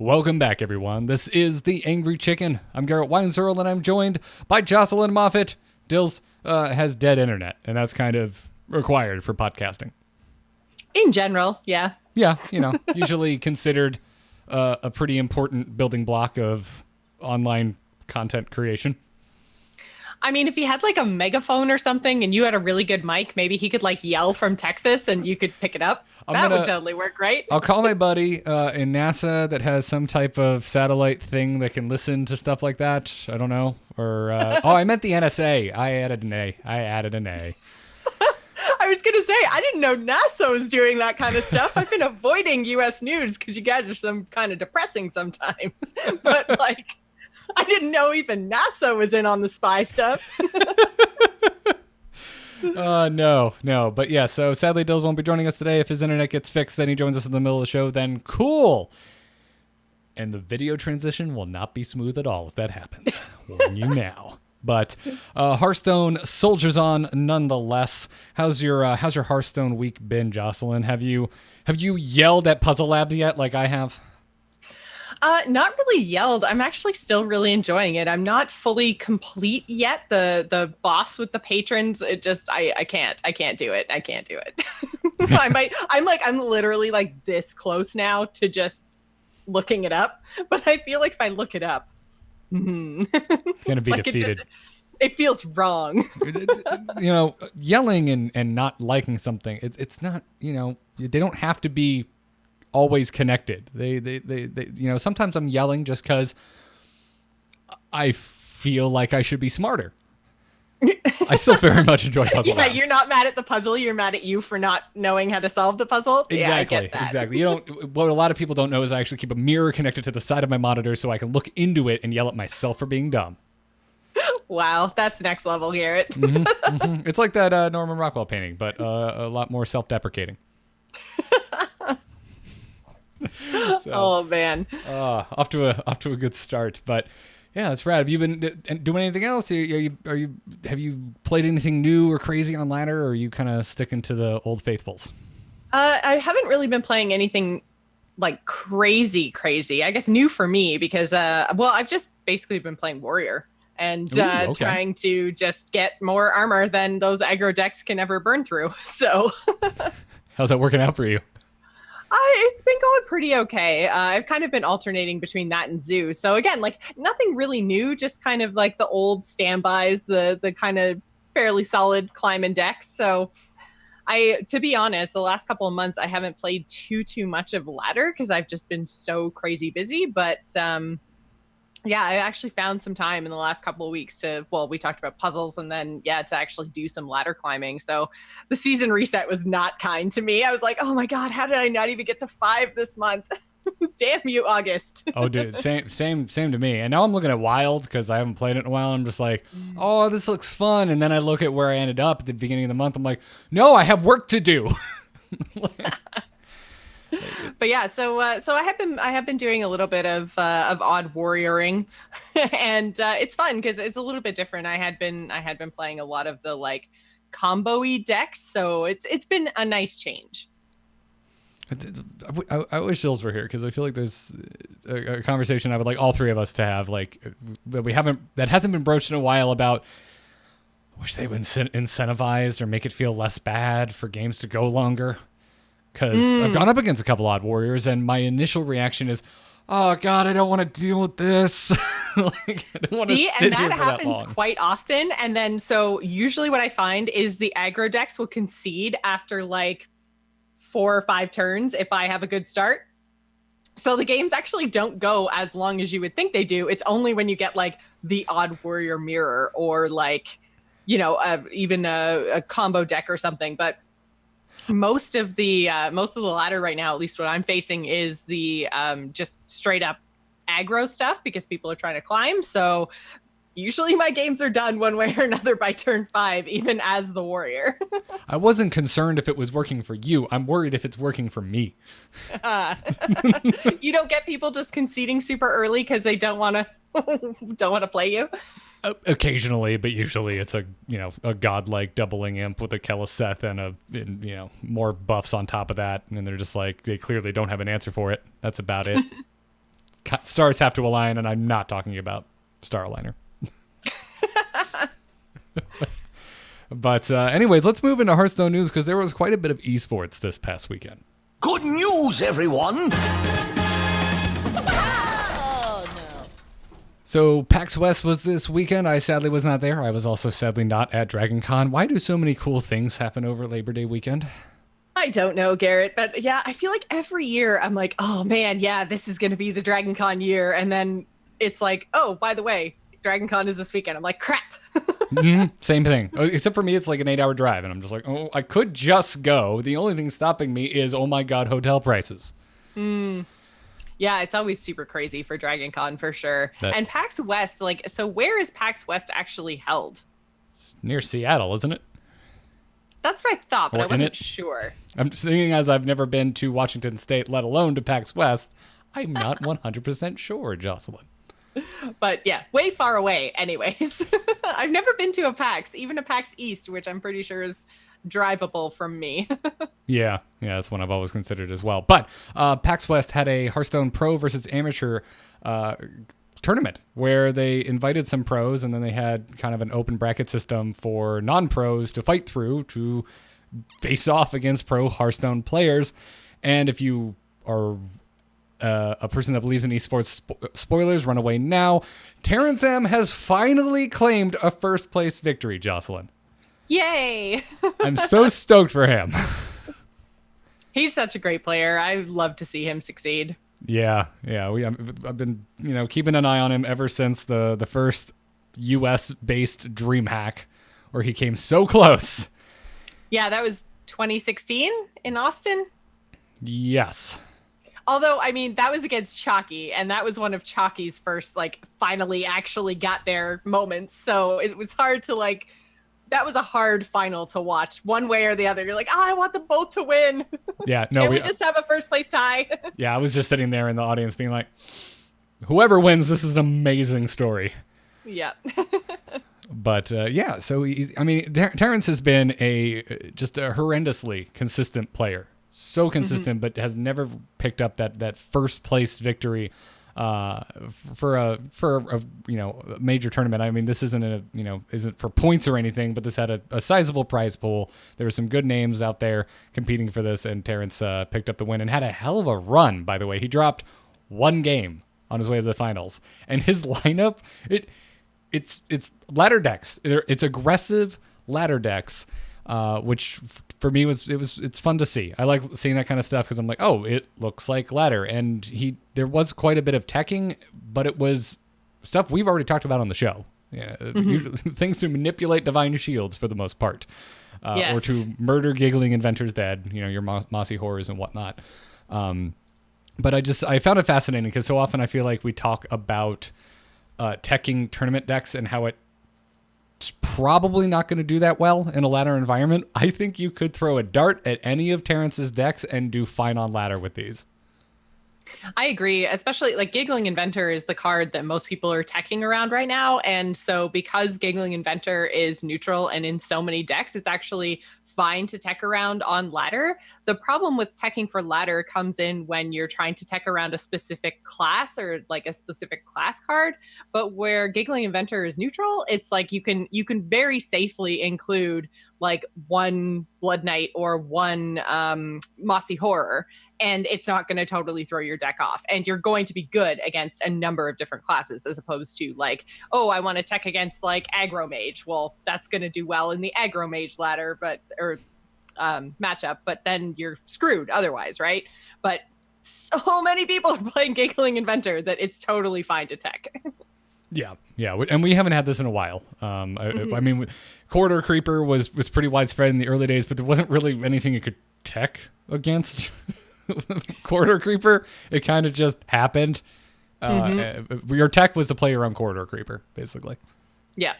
Welcome back, everyone. This is The Angry Chicken. I'm Garrett Weinzerl, and I'm joined by Jocelyn Moffat. Dills has dead internet, and that's kind of required for podcasting. In general, yeah. Yeah, usually considered a pretty important building block of online content creation. I mean, if he had like a megaphone or something and you had a really good mic, maybe he could like yell from Texas and you could pick it up. That would totally work, right? I'll call my buddy in NASA that has some type of satellite thing that can listen to stuff like that. I don't know. Or, I meant the NSA. I added an A. I was going to say, I didn't know NASA was doing that kind of stuff. I've been avoiding U.S. news because you guys are some kind of depressing sometimes. But like, I didn't know even NASA was in on the spy stuff. No. But yeah, so sadly, Dills won't be joining us today. If his internet gets fixed, then he joins us in the middle of the show, then cool. And the video transition will not be smooth at all if that happens. Warn you now. But Hearthstone soldiers on nonetheless. How's your Hearthstone week been, Jocelyn? Have you yelled at Puzzle Labs yet, like I have? Not really yelled. I'm actually still really enjoying it. I'm not fully complete yet. The boss with the patrons, it just I can't do it. I can't do it. I'm literally like this close now to just looking it up. But I feel like if I look it up, it's gonna be like defeated. It feels wrong. Yelling and not liking something, it's not, they don't have to be always connected. They sometimes I'm yelling just because I feel like I should be smarter. I still very much enjoy puzzle labs. You're not mad at the puzzle. You're mad at you for not knowing how to solve the puzzle. Exactly. Yeah, I get that. Exactly. What a lot of people don't know is I actually keep a mirror connected to the side of my monitor so I can look into it and yell at myself for being dumb. Wow, that's next level, Garrett. It's like that Norman Rockwell painting, but a lot more self-deprecating. So, oh man, off to a good start. But yeah, that's rad. Have you been doing anything else? Have you played anything new or crazy on ladder, or are you kind of sticking to the old faithfuls? I haven't really been playing anything like crazy. I guess new for me because I've just basically been playing warrior and trying to just get more armor than those aggro decks can ever burn through. So how's that working out for you? It's been going pretty okay. I've kind of been alternating between that and Zoo. So again, like nothing really new, just kind of like the old standbys, the kind of fairly solid climbing decks. So to be honest, the last couple of months, I haven't played too much of ladder because I've just been so crazy busy. But yeah, I actually found some time in the last couple of weeks we talked about puzzles and then, to actually do some ladder climbing. So the season reset was not kind to me. I was like, oh my God, how did I not even get to 5 this month? Damn you, August. Oh, dude, same to me. And now I'm looking at Wild because I haven't played it in a while. I'm just like, oh, this looks fun. And then I look at where I ended up at the beginning of the month. I'm like, no, I have work to do. But yeah, so I have been doing a little bit of odd warrioring, and it's fun because it's a little bit different. I had been playing a lot of the like combo-y decks, so it's been a nice change. I wish Jules were here because I feel like there's a conversation I would like all three of us to have, like that hasn't been broached in a while about. I wish they would incentivize or make it feel less bad for games to go longer. Because I've gone up against a couple odd warriors, and my initial reaction is, "Oh God, I don't want to deal with this." Like, I don't want to sit and here that for happens that long. quite often. And then, so usually, what I find is the aggro decks will concede after like 4 or 5 turns if I have a good start. So the games actually don't go as long as you would think they do. It's only when you get like the odd warrior mirror or like, even a combo deck or something, but. Most of the ladder right now, at least what I'm facing, is the just straight up aggro stuff because people are trying to climb. So usually my games are done one way or another by turn 5, even as the warrior. I wasn't concerned if it was working for you. I'm worried if it's working for me. You don't get people just conceding super early because they don't want to play you. Occasionally, but usually it's a godlike doubling imp with a Keleseth and more buffs on top of that, and they're just like, they clearly don't have an answer for it. That's about it. stars have to align, and I'm not talking about Star Aligner. But anyways, let's move into Hearthstone news because there was quite a bit of esports this past weekend. Good news, everyone! So PAX West was this weekend. I sadly was not there. I was also sadly not at Dragon Con. Why do so many cool things happen over Labor Day weekend? I don't know, Garrett, but yeah, I feel like every year I'm like, oh man, yeah, this is going to be the Dragon Con year. And then it's like, oh, by the way, Dragon Con is this weekend. I'm like, crap. Same thing. Except for me, it's like an 8-hour drive. And I'm just like, oh, I could just go. The only thing stopping me is, oh my God, hotel prices. Yeah, it's always super crazy for Dragon Con for sure. And PAX West, like, so where is PAX West actually held? Near Seattle, isn't it? That's what I thought, but I wasn't sure. I'm seeing as I've never been to Washington State, let alone to PAX West. I'm not 100% sure, Jocelyn. But yeah, way far away anyways. I've never been to a PAX, even a PAX East, which I'm pretty sure is drivable from me. Yeah, that's one I've always considered as well. But PAX West had a Hearthstone Pro versus Amateur tournament where they invited some pros, and then they had kind of an open bracket system for non-pros to fight through to face off against pro Hearthstone players. And if you are a person that believes in esports, spoilers, run away now. Terrence M has finally claimed a first place victory, Jocelyn. Yay! I'm so stoked for him. He's such a great player. I love to see him succeed. Yeah. I've been, keeping an eye on him ever since the first US-based DreamHack, where he came so close. Yeah, that was 2016 in Austin. Yes. Although, I mean, that was against Chalky, and that was one of Chalky's first, finally actually got there moments. So it was hard to, that was a hard final to watch one way or the other. You're like, I want them both to win. Yeah, no, we just have a first place tie. Yeah, I was just sitting there in the audience being like, whoever wins, this is an amazing story. Yeah. But so Terrence has been just a horrendously consistent player. So consistent, but has never picked up that first place victory for a major tournament. I mean, this isn't for points or anything, but this had a sizable prize pool. There were some good names out there competing for this, and Terrence picked up the win and had a hell of a run. By the way, he dropped one game on his way to the finals, and his lineup it's ladder decks. It's aggressive ladder decks. Which for me it's fun to see. I like seeing that kind of stuff because I'm like, oh, it looks like ladder. And there was quite a bit of teching, but it was stuff we've already talked about on the show. Yeah, things to manipulate divine shields for the most part, yes. Or to murder giggling inventors dead. Your mossy horrors and whatnot. But I found it fascinating because so often I feel like we talk about teching tournament decks and how it's probably not going to do that well in a ladder environment. I think you could throw a dart at any of Terrence's decks and do fine on ladder with these. I agree, especially Giggling Inventor is the card that most people are teching around right now. And so because Giggling Inventor is neutral and in so many decks, it's actually fine to tech around on ladder. The problem with teching for ladder comes in when you're trying to tech around a specific class or a specific class card. But where Giggling Inventor is neutral, it's you can very safely include one Blood Knight or one Mossy Horror, and it's not going to totally throw your deck off. And you're going to be good against a number of different classes, as opposed to I want to tech against Aggro Mage. Well, that's going to do well in the Aggro Mage ladder, or matchup, but then you're screwed otherwise, right? But so many people are playing Giggling Inventor that it's totally fine to tech. Yeah, and we haven't had this in a while. I mean, Corridor Creeper was pretty widespread in the early days, but there wasn't really anything you could tech against. Corridor Creeper, it kind of just happened. Your tech was to play around Corridor Creeper, basically. Yeah.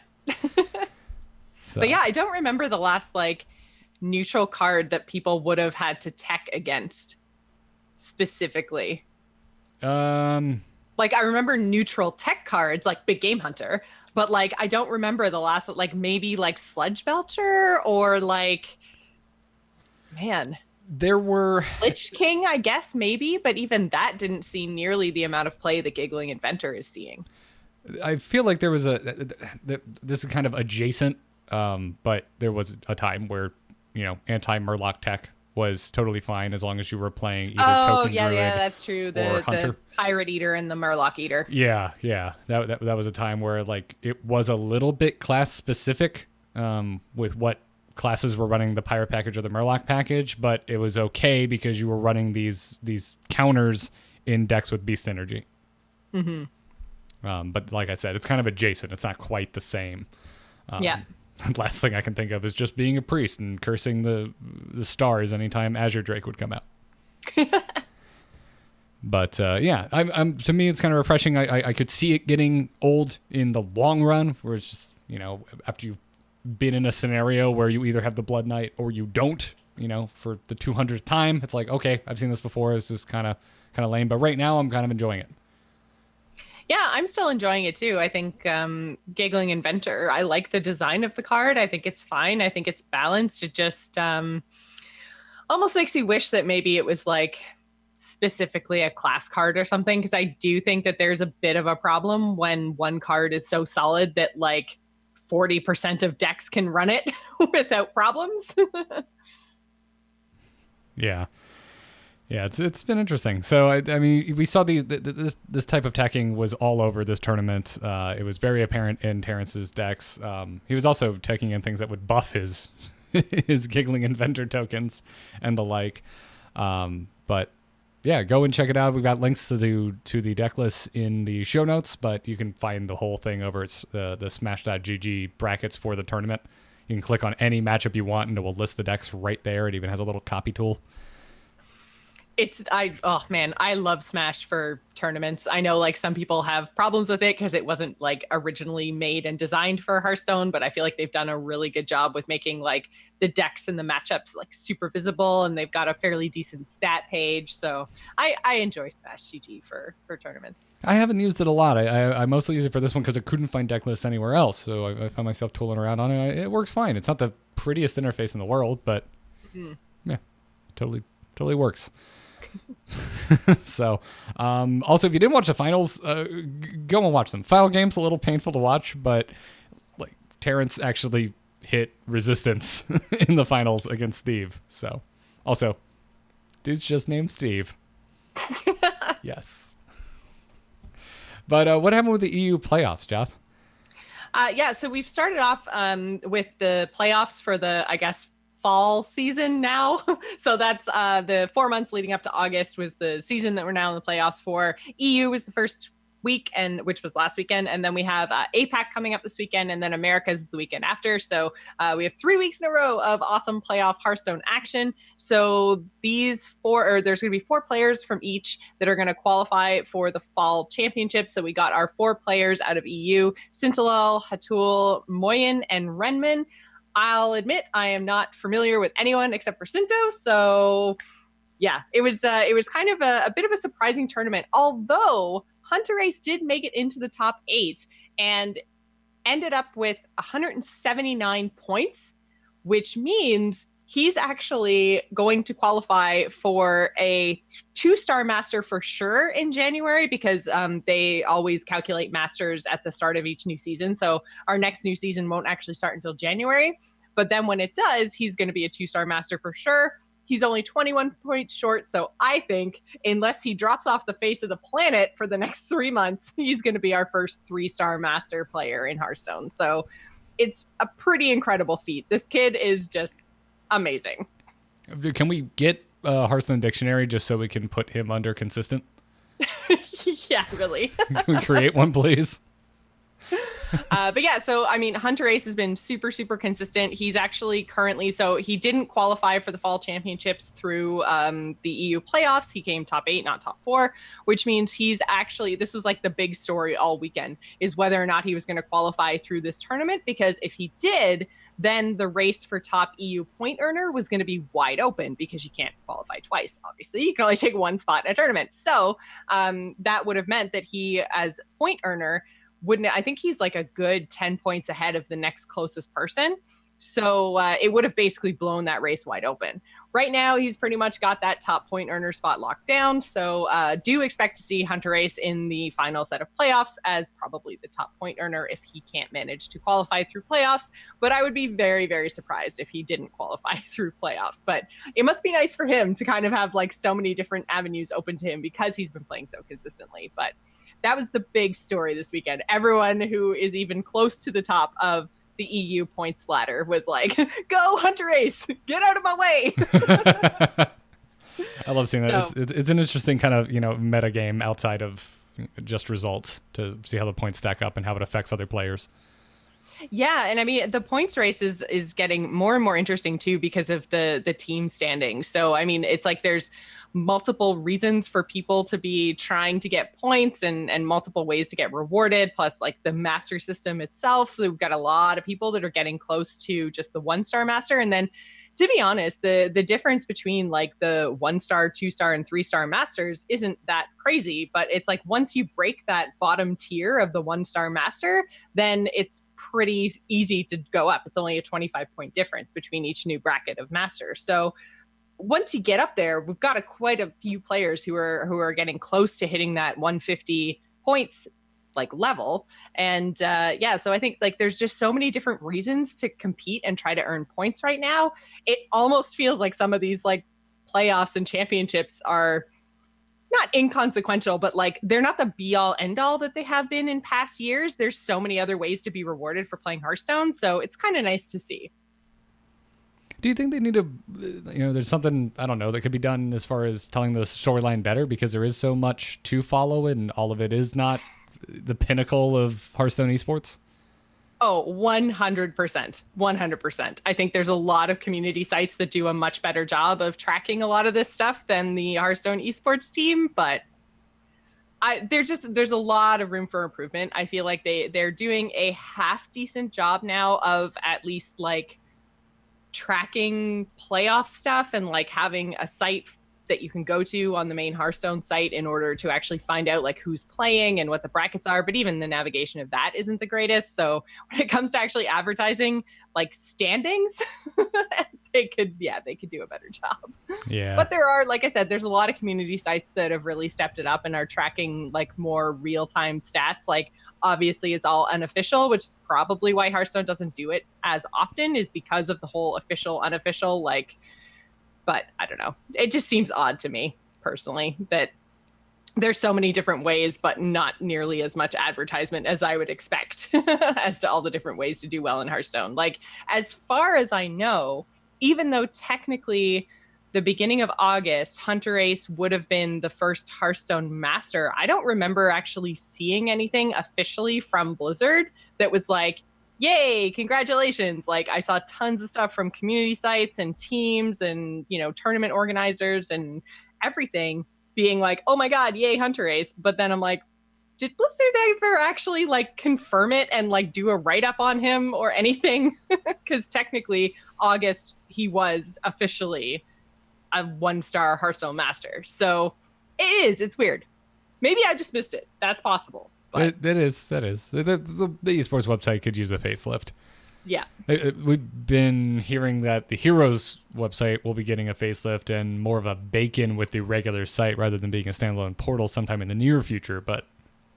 So. But yeah, I don't remember the last neutral card that people would have had to tech against specifically. I remember neutral tech cards like Big Game Hunter, but I don't remember the last one, maybe Sludge Belcher or man. There were Lich King, I guess, maybe, but even that didn't see nearly the amount of play the Giggling Inventor is seeing. I feel like there was this is kind of adjacent, but there was a time where, anti-Murloc tech was totally fine as long as you were playing either Token Druid that's true. The Hunter. Pirate Eater and the Murloc Eater. Yeah. That was a time where like it was a little bit class specific with what classes were running the Pirate package or the Murloc package, but it was okay because you were running these counters in decks with Beast Synergy. But like I said, it's kind of adjacent. It's not quite the same. Yeah. The last thing I can think of is just being a priest and cursing the stars anytime Azure Drake would come out. But I'm to me, it's kind of refreshing. I could see it getting old in the long run, where it's just, after you've been in a scenario where you either have the Blood Knight or you don't, for the 200th time, it's like, okay, I've seen this before. This is kind of lame. But right now, I'm kind of enjoying it. Yeah, I'm still enjoying it too. I think Giggling Inventor, I like the design of the card. I think it's fine. I think it's balanced. It just almost makes you wish that maybe it was like specifically a class card or something, because I do think that there's a bit of a problem when one card is so solid that like 40% of decks can run it without problems. Yeah. Yeah, it's been interesting. So I mean, we saw this type of teching was all over this tournament. It was very apparent in Terrence's decks. He was also taking in things that would buff his his Giggling Inventor tokens and the like. But yeah, go and check it out. We've got links to the deck list in the show notes, but you can find the whole thing over at the Smash.gg brackets for the tournament. You can click on any matchup you want, and it will list the decks right there. It even has a little copy tool. I love Smash for tournaments. I know like some people have problems with it because it wasn't like originally made and designed for Hearthstone, but I feel like they've done a really good job with making like the decks and the matchups like super visible, and they've got a fairly decent stat page. So I enjoy Smash GG for tournaments. I haven't used it a lot. I mostly use it for this one because I couldn't find deck lists anywhere else, so I found myself tooling around on it. It works fine. It's not the prettiest interface in the world, but yeah, totally works. So also, if you didn't watch the finals, go and watch them. Final game's a little painful to watch, but like Terrence actually hit resistance in the finals against Steve. So also, dude's just named Steve. Yes. But what happened with the EU playoffs, Joss? So we've started off with the playoffs for the, I guess, fall season now. So that's the 4 months leading up to August was the season that we're now in the playoffs for. EU was the first week, and which was last weekend, and then we have APAC coming up this weekend, and then America's the weekend after. So we have 3 weeks in a row of awesome playoff Hearthstone action. So there's going to be 4 players from each that are going to qualify for the fall championship. So we got our 4 players out of EU: Sintalel, Hatul, Moyen, and Renman. I'll admit I am not familiar with anyone except for Sinto, so yeah, it was kind of a bit of a surprising tournament. Although Hunter Ace did make it into the top 8 and ended up with 179 points, which means he's actually going to qualify for a 2-star master for sure in January, because they always calculate masters at the start of each new season. So our next new season won't actually start until January. But then when it does, he's going to be a 2-star master for sure. He's only 21 points short. So I think unless he drops off the face of the planet for the next 3 months, he's going to be our first 3-star master player in Hearthstone. So it's a pretty incredible feat. This kid is just amazing. Can we get Hearthstone Dictionary just so we can put him under consistent? Yeah, really. Can we create one, please? But yeah, so I mean, Hunter Ace has been super, super consistent. He's actually currently, so he didn't qualify for the fall championships through the EU playoffs. He came top 8, not top 4, which means he's actually, this was like the big story all weekend, is whether or not he was going to qualify through this tournament, because if he did, then the race for top EU point earner was going to be wide open, because you can't qualify twice. Obviously, you can only take 1 spot in a tournament. So that would have meant that he, as point earner, I think he's like a good 10 points ahead of the next closest person. So it would have basically blown that race wide open. Right now, he's pretty much got that top point earner spot locked down. So do expect to see Hunter Race in the final set of playoffs as probably the top point earner if he can't manage to qualify through playoffs. But I would be very, very surprised if he didn't qualify through playoffs. But it must be nice for him to kind of have like so many different avenues open to him because he's been playing so consistently. But that was the big story this weekend. Everyone who is even close to the top of the EU points ladder was like, go Hunter Race, get out of my way. I love seeing that. It's an interesting kind of, meta game outside of just results to see how the points stack up and how it affects other players. Yeah, and I mean the points race is getting more and more interesting too because of the team standing. So I mean it's like there's multiple reasons for people to be trying to get points and multiple ways to get rewarded, plus like the master system itself. We've got a lot of people that are getting close to just the 1-star master. And then to be honest, the difference between like the 1-star, 2-star, and 3-star masters isn't that crazy. But it's like once you break that bottom tier of the 1-star master, then it's pretty easy to go up. It's only a 25-point difference between each new bracket of master. So once you get up there, we've got quite a few players who are getting close to hitting that 150 points like level. And so I think like there's just so many different reasons to compete and try to earn points right now. It almost feels like some of these like playoffs and championships are not inconsequential, but like they're not the be all end all that they have been in past years. There's so many other ways to be rewarded for playing Hearthstone. So it's kind of nice to see. Do you think they need to, there's something, I don't know, that could be done as far as telling the storyline better because there is so much to follow and all of it is not the pinnacle of Hearthstone esports? Oh, 100%. 100%. I think there's a lot of community sites that do a much better job of tracking a lot of this stuff than the Hearthstone esports team, but there's a lot of room for improvement. I feel like they're doing a half decent job now of at least like tracking playoff stuff and like having a site that you can go to on the main Hearthstone site in order to actually find out like who's playing and what the brackets are. But even the navigation of that isn't the greatest. So when it comes to actually advertising like standings, they could do a better job. Yeah. But there are, like I said, there's a lot of community sites that have really stepped it up and are tracking like more real-time stats. Like obviously it's all unofficial, which is probably why Hearthstone doesn't do it as often, is because of the whole official, unofficial, like, but I don't know. It just seems odd to me personally that there's so many different ways, but not nearly as much advertisement as I would expect as to all the different ways to do well in Hearthstone. Like, as far as I know, even though technically the beginning of August, Hunter Ace would have been the first Hearthstone master, I don't remember actually seeing anything officially from Blizzard that was like, yay, congratulations. Like I saw tons of stuff from community sites and teams and, tournament organizers and everything being like, oh my God, yay, Hunter Ace. But then I'm like, did Blizzard ever actually like confirm it and like do a write-up on him or anything? Because technically August, he was officially a 1-star Hearthstone master. So it's weird. Maybe I just missed it. That's possible. But That is. The esports website could use a facelift. yeah. We've been hearing that the Heroes website will be getting a facelift and more of a bake-in with the regular site rather than being a standalone portal sometime in the near future. But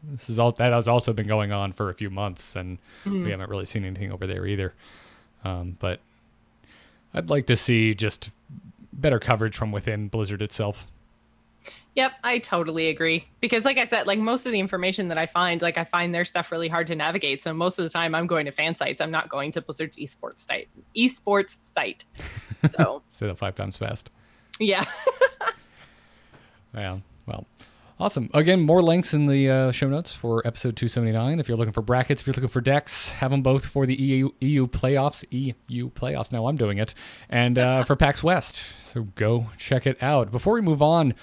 that has also been going on for a few months, and we haven't really seen anything over there either. But I'd like to see just better coverage from within Blizzard itself. Yep, I totally agree. Because like I said, like most of the information that I find their stuff really hard to navigate. So most of the time I'm going to fan sites. I'm not going to Blizzard's esports site. So say that 5 times fast. Yeah. Yeah. Well, awesome. Again, more links in the show notes for episode 279. If you're looking for brackets, if you're looking for decks, have them both for the EU playoffs. Now I'm doing it. And for PAX West. So go check it out. Before we move on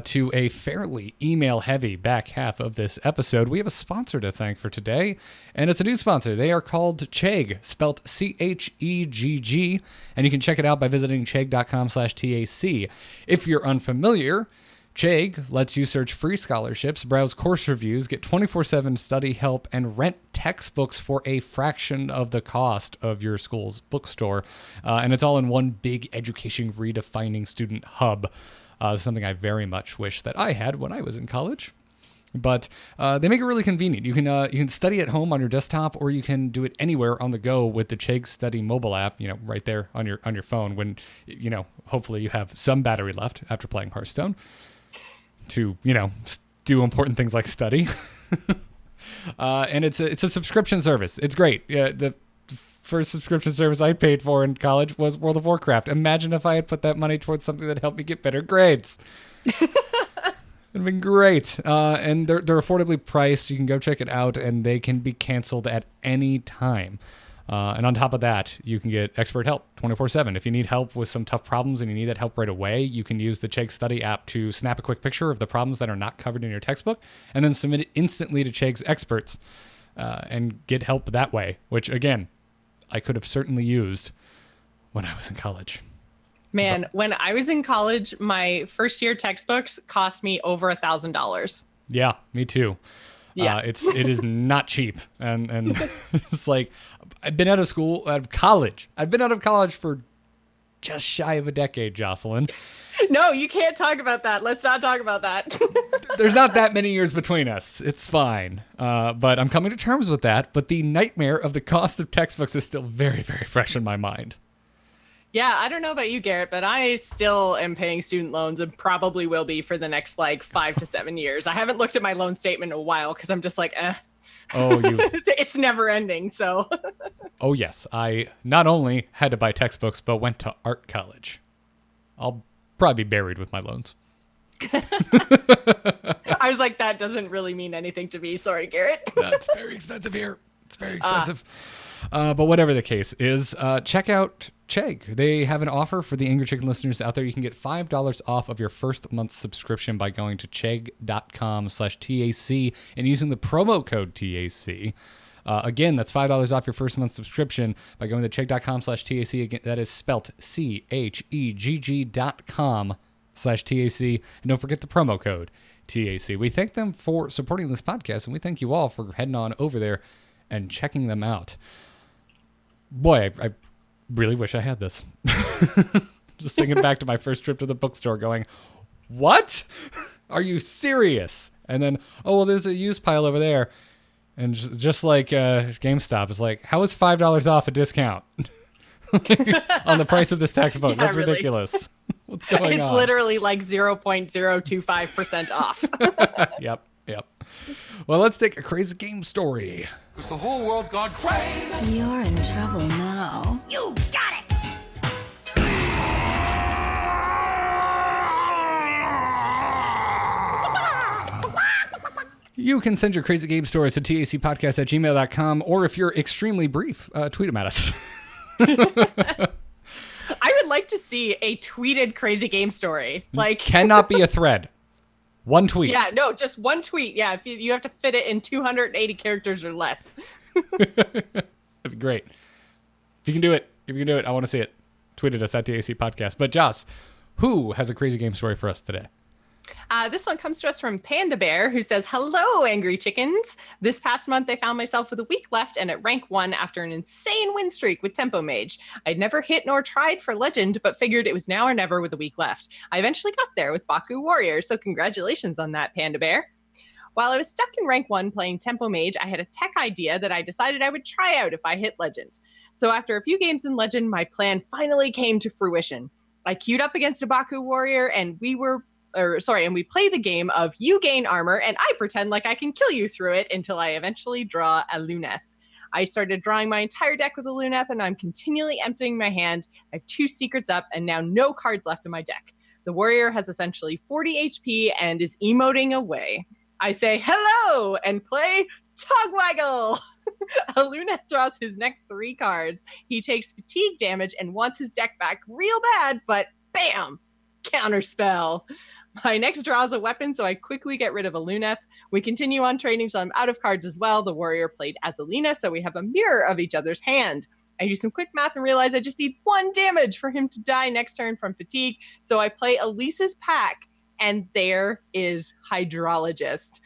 to a fairly email-heavy back half of this episode, we have a sponsor to thank for today. And it's a new sponsor. They are called Chegg, spelt Chegg. And you can check it out by visiting chegg.com/TAC. If you're unfamiliar, Chegg lets you search free scholarships, browse course reviews, get 24/7 study help, and rent textbooks for a fraction of the cost of your school's bookstore. And it's all in one big education redefining student hub. Something I very much wish that I had when I was in college. But they make it really convenient. You can study at home on your desktop, or you can do it anywhere on the go with the Chegg Study mobile app. Right there on your phone. When hopefully you have some battery left after playing Hearthstone to do important things like study. And it's a subscription service. It's great. Yeah, the first subscription service I paid for in college was World of Warcraft. Imagine if I had put that money towards something that helped me get better grades. It'd been great. And they're affordably priced. You can go check it out, and they can be canceled at any time. And on top of that, you can get expert help 24/7. If you need help with some tough problems and you need that help right away, you can use the Chegg Study app to snap a quick picture of the problems that are not covered in your textbook, and then submit it instantly to Chegg's experts and get help that way, which, again, I could have certainly used when I was in college. Man, when I was in college, my first year textbooks cost me over $1,000. Yeah, me too. Yeah. It is not cheap. And it's like, I've been out of college. I've been out of college for just shy of a decade, Jocelyn. No, you can't talk about that. Let's not talk about that. There's not that many years between us. It's fine. But I'm coming to terms with that. But the nightmare of the cost of textbooks is still very, very fresh in my mind. Yeah, I don't know about you, Garrett, but I still am paying student loans and probably will be for the next 5 to 7 years. I haven't looked at my loan statement in a while because I'm just like, Oh, it's never ending. So. Oh, yes. I not only had to buy textbooks, but went to art college. I'll probably be buried with my loans. I was like, that doesn't really mean anything to me. Sorry, Garrett. That's very expensive here. It's very expensive. But whatever the case is, check out Chegg. They have an offer for the Angry Chicken listeners out there. You can get $5 off of your first month's subscription by going to chegg.com/TAC and using the promo code TAC. Again, that's $5 off your first month's subscription by going to chegg.com/TAC. Again, that is spelt CHEGG.com/TAC. And don't forget the promo code TAC. We thank them for supporting this podcast, and we thank you all for heading on over there and checking them out. Boy, I really wish I had this. Just thinking back to my first trip to the bookstore going, what? Are you serious? And then, oh, well, there's a used pile over there. And just like GameStop, it's like, how is $5 off a discount on the price of this textbook? Yeah, That's really. ridiculous. What's going on? It's literally like 0.025% off. Yep. Well, let's take a crazy game story. Has the whole world gone crazy? You're in trouble now. You got it! You can send your crazy game stories to tacpodcast@gmail.com, or if you're extremely brief, tweet them at us. I would like to see a tweeted crazy game story. Cannot be a thread. One tweet. Yeah, no, just one tweet. Yeah, if you have to fit it in 280 characters or less. That'd be great. If you can do it, I want to see it. Tweet at us at TAC Podcast. But Joss, who has a crazy game story for us today? This one comes to us from Panda Bear, who says, hello, Angry Chickens. This past month, I found myself with a week left and at rank 1 after an insane win streak with Tempo Mage. I'd never hit nor tried for Legend, but figured it was now or never with a week left. I eventually got there with Baku Warrior, so congratulations on that, Panda Bear. While I was stuck in rank 1 playing Tempo Mage, I had a tech idea that I decided I would try out if I hit Legend. So after a few games in Legend, my plan finally came to fruition. I queued up against a Baku Warrior, and we played the game of you gain armor, and I pretend like I can kill you through it until I eventually draw a Luneth. I started drawing my entire deck with a Luneth, and I'm continually emptying my hand. I have 2 secrets up, and now no cards left in my deck. The warrior has essentially 40 HP and is emoting away. I say hello and play Togwaggle. A Luneth draws his next 3 cards. He takes fatigue damage and wants his deck back real bad, but bam! Counterspell. My next draw is a weapon, so I quickly get rid of a Luneth. We continue on trading, so I'm out of cards as well. The warrior played Azalina, so we have a mirror of each other's hand. I do some quick math and realize I just need 1 damage for him to die next turn from fatigue, so I play Elise's Pack and there is hydrologist.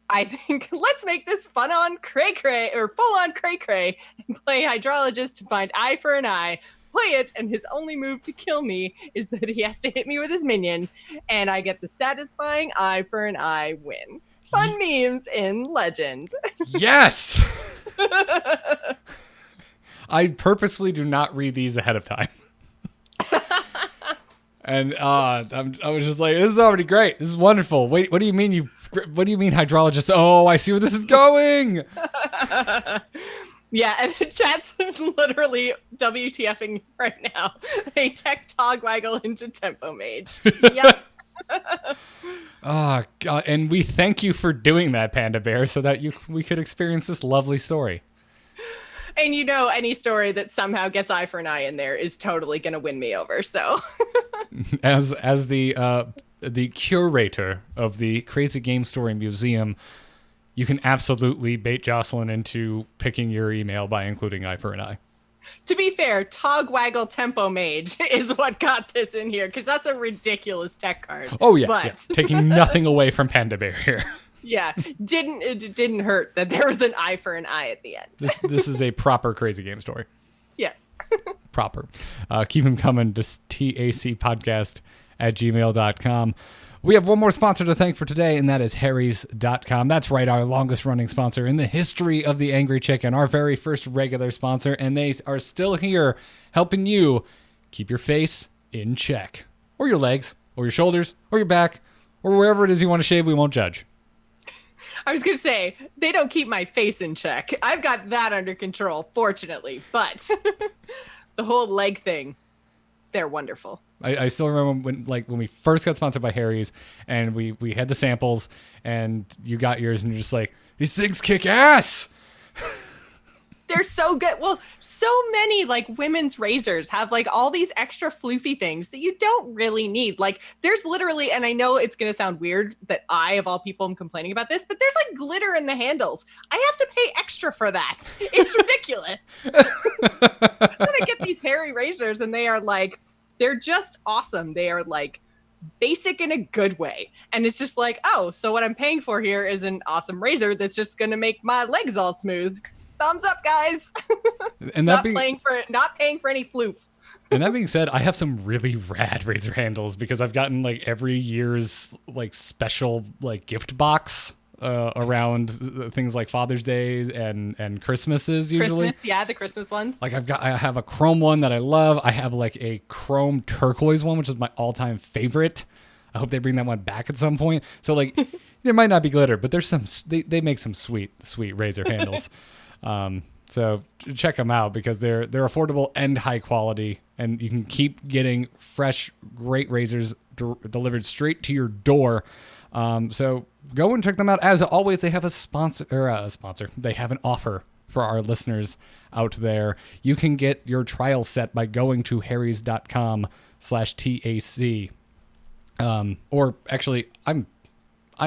I think let's make this fun on cray cray or full on cray cray and play hydrologist to find eye for an eye. Play it, and his only move to kill me is that he has to hit me with his minion, and I get the satisfying eye for an eye win. Fun memes in Legend. Yes! I purposely do not read these ahead of time. And I was just like, this is already great. This is wonderful. Wait, what do you mean what do you mean hydrologist? Oh, I see where this is going. Yeah, and the chat's literally WTFing right now. They tech Togwaggle into Tempo Mage. Yep. Oh, God. And we thank you for doing that, Panda Bear, so that we could experience this lovely story. And any story that somehow gets eye for an eye in there is totally going to win me over, so. As the curator of the Crazy Game Story Museum, you can absolutely bait Jocelyn into picking your email by including eye for an eye. To be fair, Togwaggle Tempo Mage is what got this in here, because that's a ridiculous tech card. Oh, yeah, but... yeah. Taking nothing away from Panda Bear here. Yeah, it didn't hurt that there was an eye for an eye at the end. This is a proper Crazy Game Story. Yes. Proper. Keep them coming to tacpodcast@gmail.com. We have one more sponsor to thank for today, and that is Harry's.com. That's right, our longest running sponsor in the history of the Angry Chicken, our very first regular sponsor, and they are still here helping you keep your face in check. Or your legs, or your shoulders, or your back, or wherever it is you want to shave, we won't judge. I was going to say, they don't keep my face in check. I've got that under control, fortunately. But the whole leg thing, they're wonderful. I still remember when we first got sponsored by Harry's, and we had the samples, and you got yours, and you're just like, these things kick ass! They're so good. Well, so many women's razors have all these extra floofy things that you don't really need. There's literally, and I know it's going to sound weird that I, of all people, am complaining about this, but there's glitter in the handles. I have to pay extra for that. It's ridiculous. I get these Harry razors, and they are they're just awesome. They are basic in a good way. And it's just oh, so what I'm paying for here is an awesome razor that's just going to make my legs all smooth. Thumbs up, guys. And not paying for any floof. And that being said, I have some really rad razor handles because I've gotten every year's special gift box around things like Father's Day and Christmases usually. Christmas, yeah, the Christmas ones. I have a chrome one that I love. I have a chrome turquoise one, which is my all-time favorite. I hope they bring that one back at some point. So there might not be glitter, but there's they make some sweet razor handles. So check them out because they're affordable and high quality, and you can keep getting fresh, great razors delivered straight to your door. So go and check them out. As always, they have a sponsor. They have an offer for our listeners out there. You can get your trial set by going to harrys.com/TAC. Or actually, I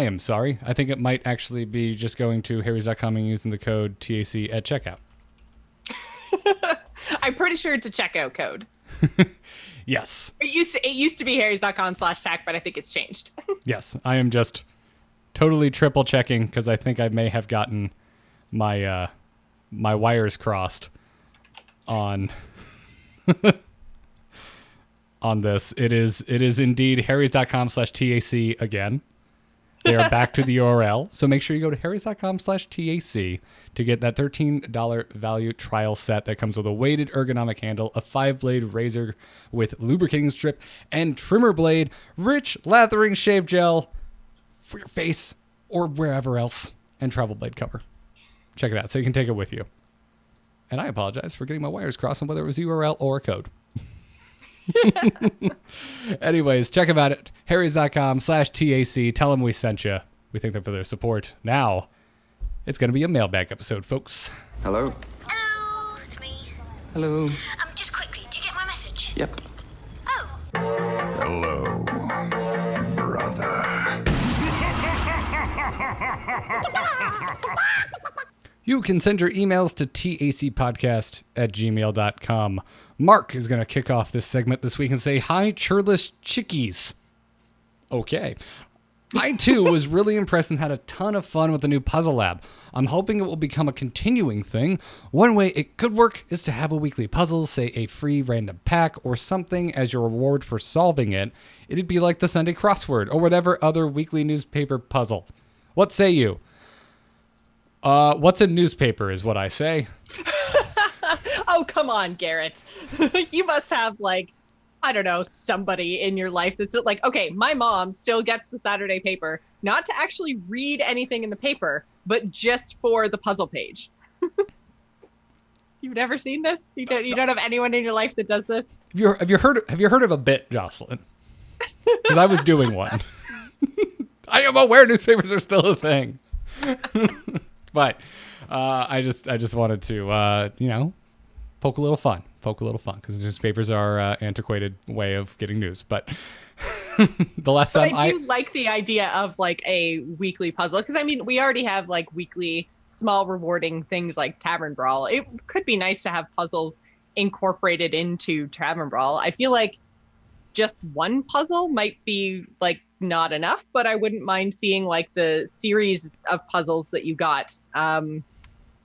am sorry. I think it might actually be just going to harrys.com and using the code TAC at checkout. I'm pretty sure it's a checkout code. Yes. It used to be harrys.com/TAC, but I think it's changed. Yes. I am just totally triple checking because I think I may have gotten my my wires crossed on on this. It is indeed harrys.com/TAC again. They are back to the URL. So make sure you go to harrys.com/TAC to get that $13 value trial set that comes with a weighted ergonomic handle, a 5-blade razor with lubricating strip and trimmer blade, rich lathering shave gel for your face or wherever else, and travel blade cover. Check it out so you can take it with you. And I apologize for getting my wires crossed on whether it was URL or a code. Anyways, check them out at harrys.com/TAC. Tell them we sent you. We thank them for their support. Now, it's going to be a mailbag episode, folks. Hello. Hello, it's me. Hello. Just quickly, do you get my message? Yep. Oh, Hello, brother. You can send your emails to tacpodcast@gmail.com. Mark is going to kick off this segment this week and say, hi, churlish chickies. Okay. I, too, was really impressed and had a ton of fun with the new puzzle lab. I'm hoping it will become a continuing thing. One way it could work is to have a weekly puzzle, say a free random pack or something as your reward for solving it. It'd be like the Sunday crossword or whatever other weekly newspaper puzzle. What say you? What's a newspaper is what I say. Oh, come on, Garrett. You must have, like, I don't know, somebody in your life that's like, okay, my mom still gets the Saturday paper, not to actually read anything in the paper, but just for the puzzle page. You've never seen this? You don't have anyone in your life that does this? Have you heard of a bit, Jocelyn? Because I was doing one. I am aware newspapers are still a thing. But I just wanted to poke a little fun because newspapers are antiquated way of getting news. But the last time I do like the idea of like a weekly puzzle, because I mean we already have like weekly small rewarding things like Tavern Brawl. It could be nice to have puzzles incorporated into Tavern Brawl. I feel like just one puzzle might be like not enough, but I wouldn't mind seeing like the series of puzzles that you got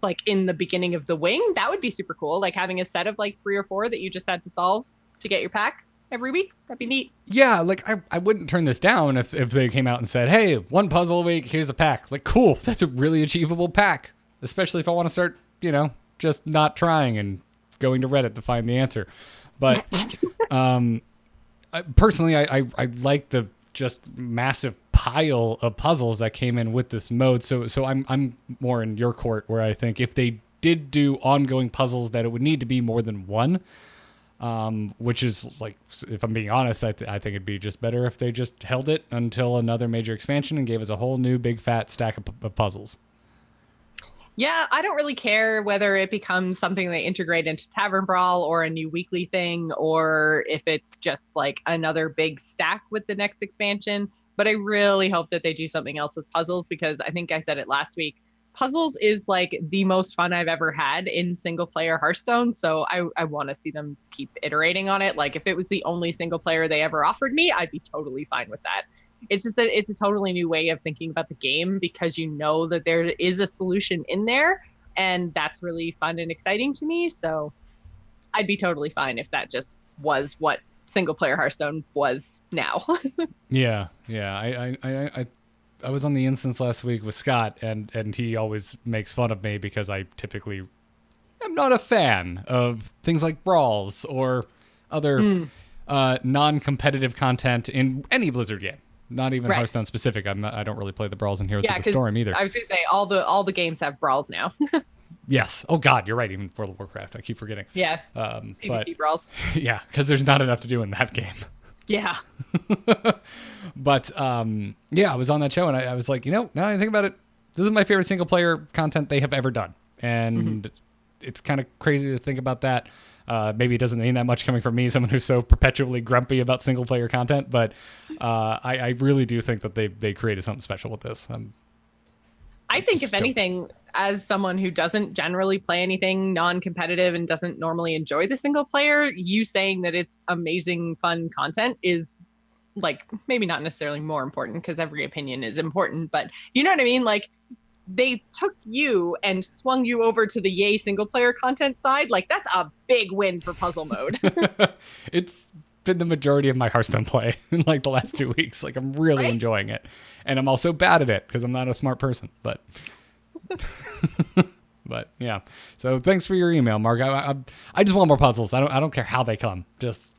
like in the beginning of the wing. That would be super cool, like having a set of like 3 or 4 that you just had to solve to get your pack every week. That'd be neat. Yeah, like I wouldn't turn this down if they came out and said, hey, 1 puzzle a week, here's a pack. Like, cool, that's a really achievable pack, especially if I want to start just not trying and going to Reddit to find the answer. But personally I like the just massive pile of puzzles that came in with this mode. So I'm more in your court, where I think if they did do ongoing puzzles, that it would need to be more than one. Which is like, if I'm being honest, I think it'd be just better if they just held it until another major expansion and gave us a whole new big fat stack of puzzles. Yeah, I don't really care whether it becomes something they integrate into Tavern Brawl or a new weekly thing, or if it's just like another big stack with the next expansion. But I really hope that they do something else with puzzles, because I think I said it last week. Puzzles is like the most fun I've ever had in single player Hearthstone. So I want to see them keep iterating on it. Like if it was the only single player they ever offered me, I'd be totally fine with that. It's just that it's a totally new way of thinking about the game, because you know that there is a solution in there, and that's really fun and exciting to me. So I'd be totally fine if that just was what single player Hearthstone was now. Yeah. I was on the instance last week with Scott, and he always makes fun of me because I typically am not a fan of things like brawls or other non-competitive content in any Blizzard game. Not even Hearthstone specific. I don't really play the brawls in Heroes of the Storm either. I was going to say all the games have brawls now. Yes. Oh God, you're right. Even World of Warcraft, I keep forgetting. Yeah. PvP brawls. Yeah, because there's not enough to do in that game. Yeah. But I was on that show and I was like, now that I think about it, this is my favorite single player content they have ever done, and it's kind of crazy to think about that. Maybe it doesn't mean that much coming from me, someone who's so perpetually grumpy about single player content, but I really do think that they created something special with this. I think if anything, as someone who doesn't generally play anything non-competitive and doesn't normally enjoy the single player, you saying that it's amazing, fun content is like maybe not necessarily more important, because every opinion is important, but you know what I mean? Like, they took you and swung you over to the yay single player content side. Like, that's a big win for puzzle mode. It's been the majority of my Hearthstone play in like the last 2 weeks. Like, I'm really enjoying it, and I'm also bad at it because I'm not a smart person, but yeah. So thanks for your email, Mark. I just want more puzzles. I don't care how they come. Just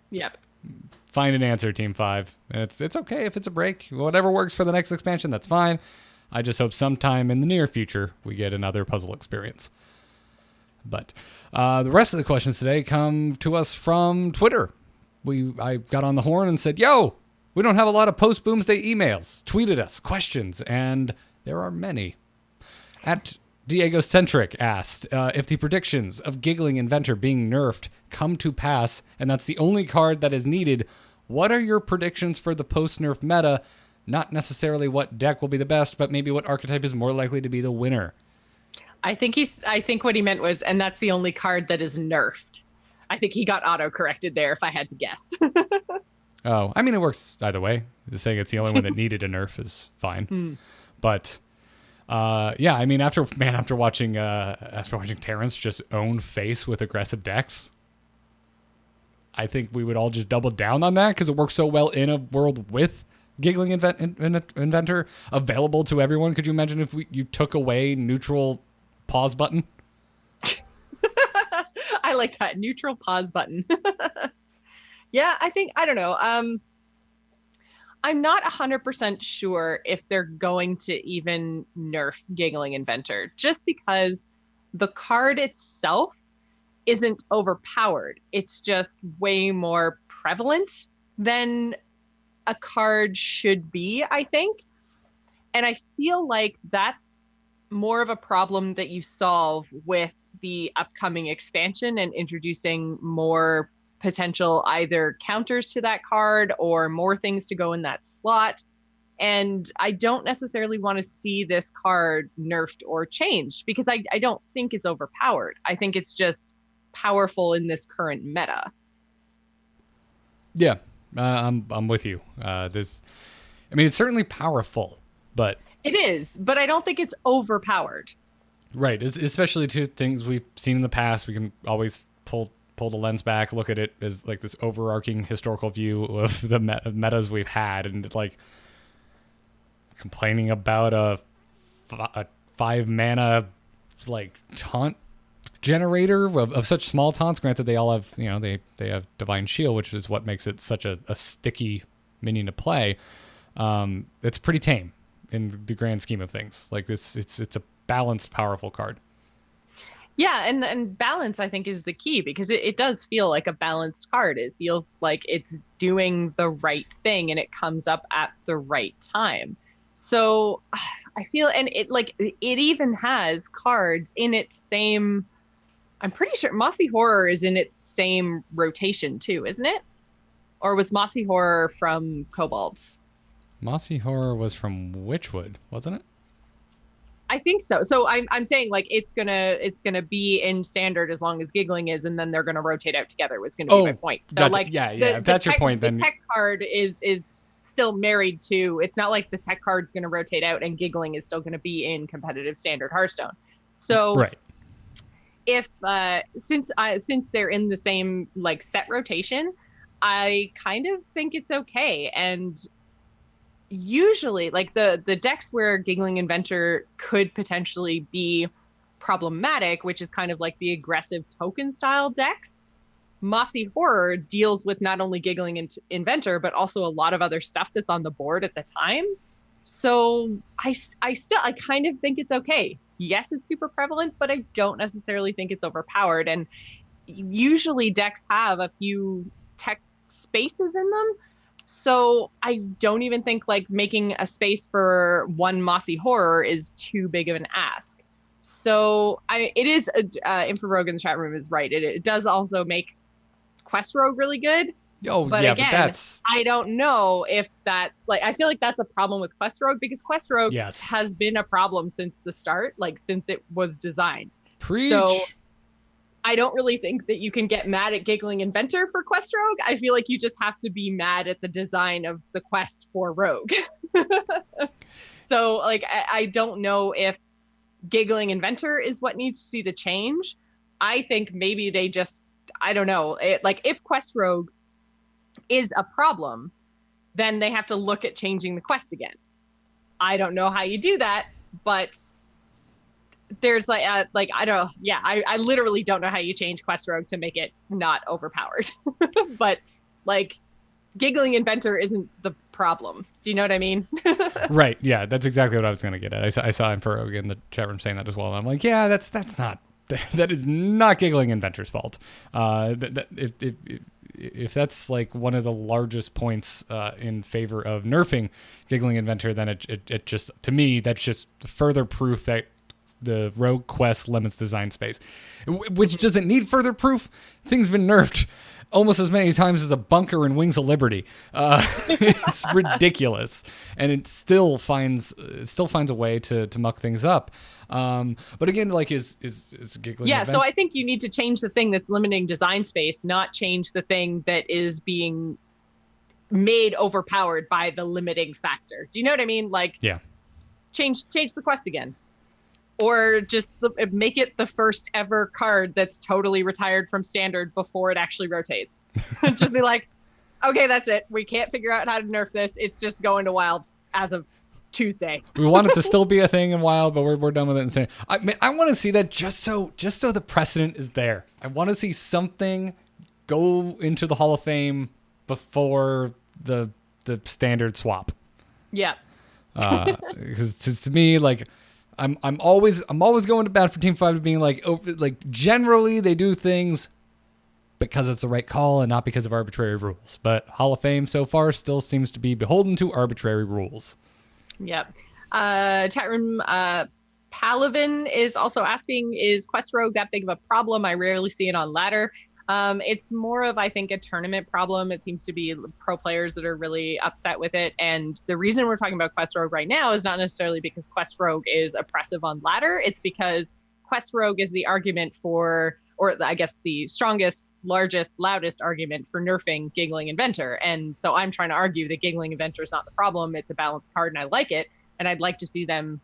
find an answer, Team 5. And it's okay if it's a break. Whatever works for the next expansion, that's fine. I just hope sometime in the near future we get another puzzle experience. But the rest of the questions today come to us from Twitter. I got on the horn and said, yo, we don't have a lot of post-Boomsday emails. Tweeted us questions, and there are many. At Diegocentric asked if the predictions of Giggling Inventor being nerfed come to pass, and that's the only card that is needed, what are your predictions for the post-nerf meta? Not necessarily what deck will be the best, but maybe what archetype is more likely to be the winner. I think what he meant was, and that's the only card that is nerfed. I think he got auto-corrected there, if I had to guess. Oh, I mean, it works either way. Just saying it's the only one that needed a nerf is fine. But yeah, I mean, after watching Terrence just own face with aggressive decks, I think we would all just double down on that because it works so well in a world with Giggling Inventor available to everyone. Could you imagine if you took away neutral pause button? I like that neutral pause button. Yeah, I don't know. I'm not 100% sure if they're going to even nerf Giggling Inventor, just because the card itself isn't overpowered. It's just way more prevalent than a card should be, I think. And I feel like that's more of a problem that you solve with the upcoming expansion and introducing more potential either counters to that card or more things to go in that slot. And I don't necessarily want to see this card nerfed or changed because I don't think it's overpowered. I think it's just powerful in this current meta. Yeah, I'm with you. It's certainly powerful, but it is, but I don't think it's overpowered. Right, especially to things we've seen in the past. We can always pull the lens back, look at it as like this overarching historical view of the metas we've had, and it's like complaining about a 5 mana like taunt generator of such small taunts. Granted, they all have they have Divine Shield, which is what makes it such a sticky minion to play. It's pretty tame in the grand scheme of things. Like this, it's a balanced, powerful card. Yeah, and balance, I think, is the key because it does feel like a balanced card. It feels like it's doing the right thing and it comes up at the right time. So I feel, and it even has cards in its same, I'm pretty sure Mossy Horror is in its same rotation too, isn't it? Or was Mossy Horror from Kobolds? Mossy Horror was from Witchwood, wasn't it? I think so. So I'm saying like it's gonna be in standard as long as Giggling is, and then they're gonna rotate out together. Was gonna be my point. So gotcha. like if that's your point, then the tech card is still married to. It's not like the tech card's gonna rotate out and Giggling is still gonna be in competitive standard Hearthstone. So right. If since they're in the same like set rotation, I kind of think it's okay. And usually like the decks where Giggling Inventor could potentially be problematic, which is kind of like the aggressive token style decks, Mossy Horror deals with not only Giggling Inventor but also a lot of other stuff that's on the board at the time. So I kind of think it's okay. Yes, it's super prevalent, but I don't necessarily think it's overpowered. And usually decks have a few tech spaces in them. So I don't even think like making a space for one Mossy Horror is too big of an ask. So it is, Infrarogue in the chat room is right. It does also make Quest Rogue really good. Oh, but yeah, again, but that's... I don't know if that's like, I feel like that's a problem with Quest Rogue because Quest Rogue has been a problem since the start, like since it was designed. Preach. So I don't really think that you can get mad at Giggling Inventor for Quest Rogue. I feel like you just have to be mad at the design of the quest for Rogue. So like, I don't know if Giggling Inventor is what needs to see the change. I think maybe they just, I don't know, like if Quest Rogue is a problem, then they have to look at changing the quest again. I don't know how you do that, but there's like I don't know. Yeah, I literally don't know how you change Quest Rogue to make it not overpowered. But like Giggling Inventor isn't the problem. Do you know what I mean? Right. Yeah, that's exactly what I was going to get at. I saw Infrarogue in the chat room saying that as well. And I'm like, yeah, that is not Giggling Inventor's fault. If that's like one of the largest points in favor of nerfing Giggling Inventor, then it just, to me, that's just further proof that the Rogue quest limits design space, which doesn't need further proof. Thing's been nerfed almost as many times as a bunker in Wings of Liberty. It's ridiculous, and it still finds a way to muck things up. But again, like is Giggling? Yeah, so I think you need to change the thing that's limiting design space, not change the thing that is being made overpowered by the limiting factor. Do you know what I mean? Like, Yeah. change the quest again, or just make it the first ever card that's totally retired from standard before it actually rotates. Just be like, okay, that's it. We can't figure out how to nerf this. It's just going to wild as of Tuesday. We want it to still be a thing in Wild, but we're done with it. And I want to see that just so the precedent is there. I want to see something go into the Hall of Fame before the standard swap. Yeah. Because to me, like, I'm always going to bat for Team 5 being like, generally they do things because it's the right call and not because of arbitrary rules. But Hall of Fame so far still seems to be beholden to arbitrary rules. Yep. Chat room, Palavin is also asking, is Quest Rogue that big of a problem? I rarely see it on ladder. It's more of, I think, a tournament problem. It seems to be pro players that are really upset with it. And the reason we're talking about Quest Rogue right now is not necessarily because Quest Rogue is oppressive on ladder. It's because Quest Rogue is the argument for, or I guess the strongest, largest, loudest argument for nerfing Giggling Inventor. And so I'm trying to argue that Giggling Inventor is not the problem. It's a balanced card and I like it. And I'd like to see them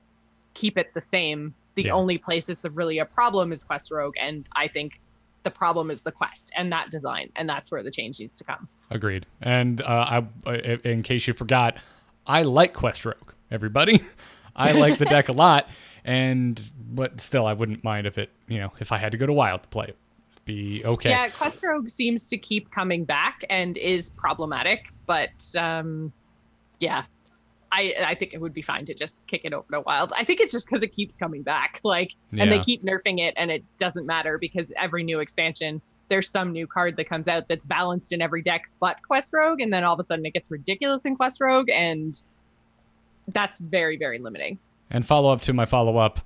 keep it the same. The only place it's really a problem is Quest Rogue. And I think the problem is the quest and that design. And that's where the change needs to come. Agreed. And in case you forgot, I like Quest Rogue, everybody. I like the deck a lot. But still, I wouldn't mind if I had to go to Wild to play it. Be okay. Yeah, Quest Rogue seems to keep coming back and is problematic, but yeah, I think it would be fine to just kick it over to Wild. I think it's just because it keeps coming back, and they keep nerfing it, and it doesn't matter because every new expansion, there's some new card that comes out that's balanced in every deck but Quest Rogue, and then all of a sudden it gets ridiculous in Quest Rogue, and that's very, very limiting. And follow-up to my follow-up,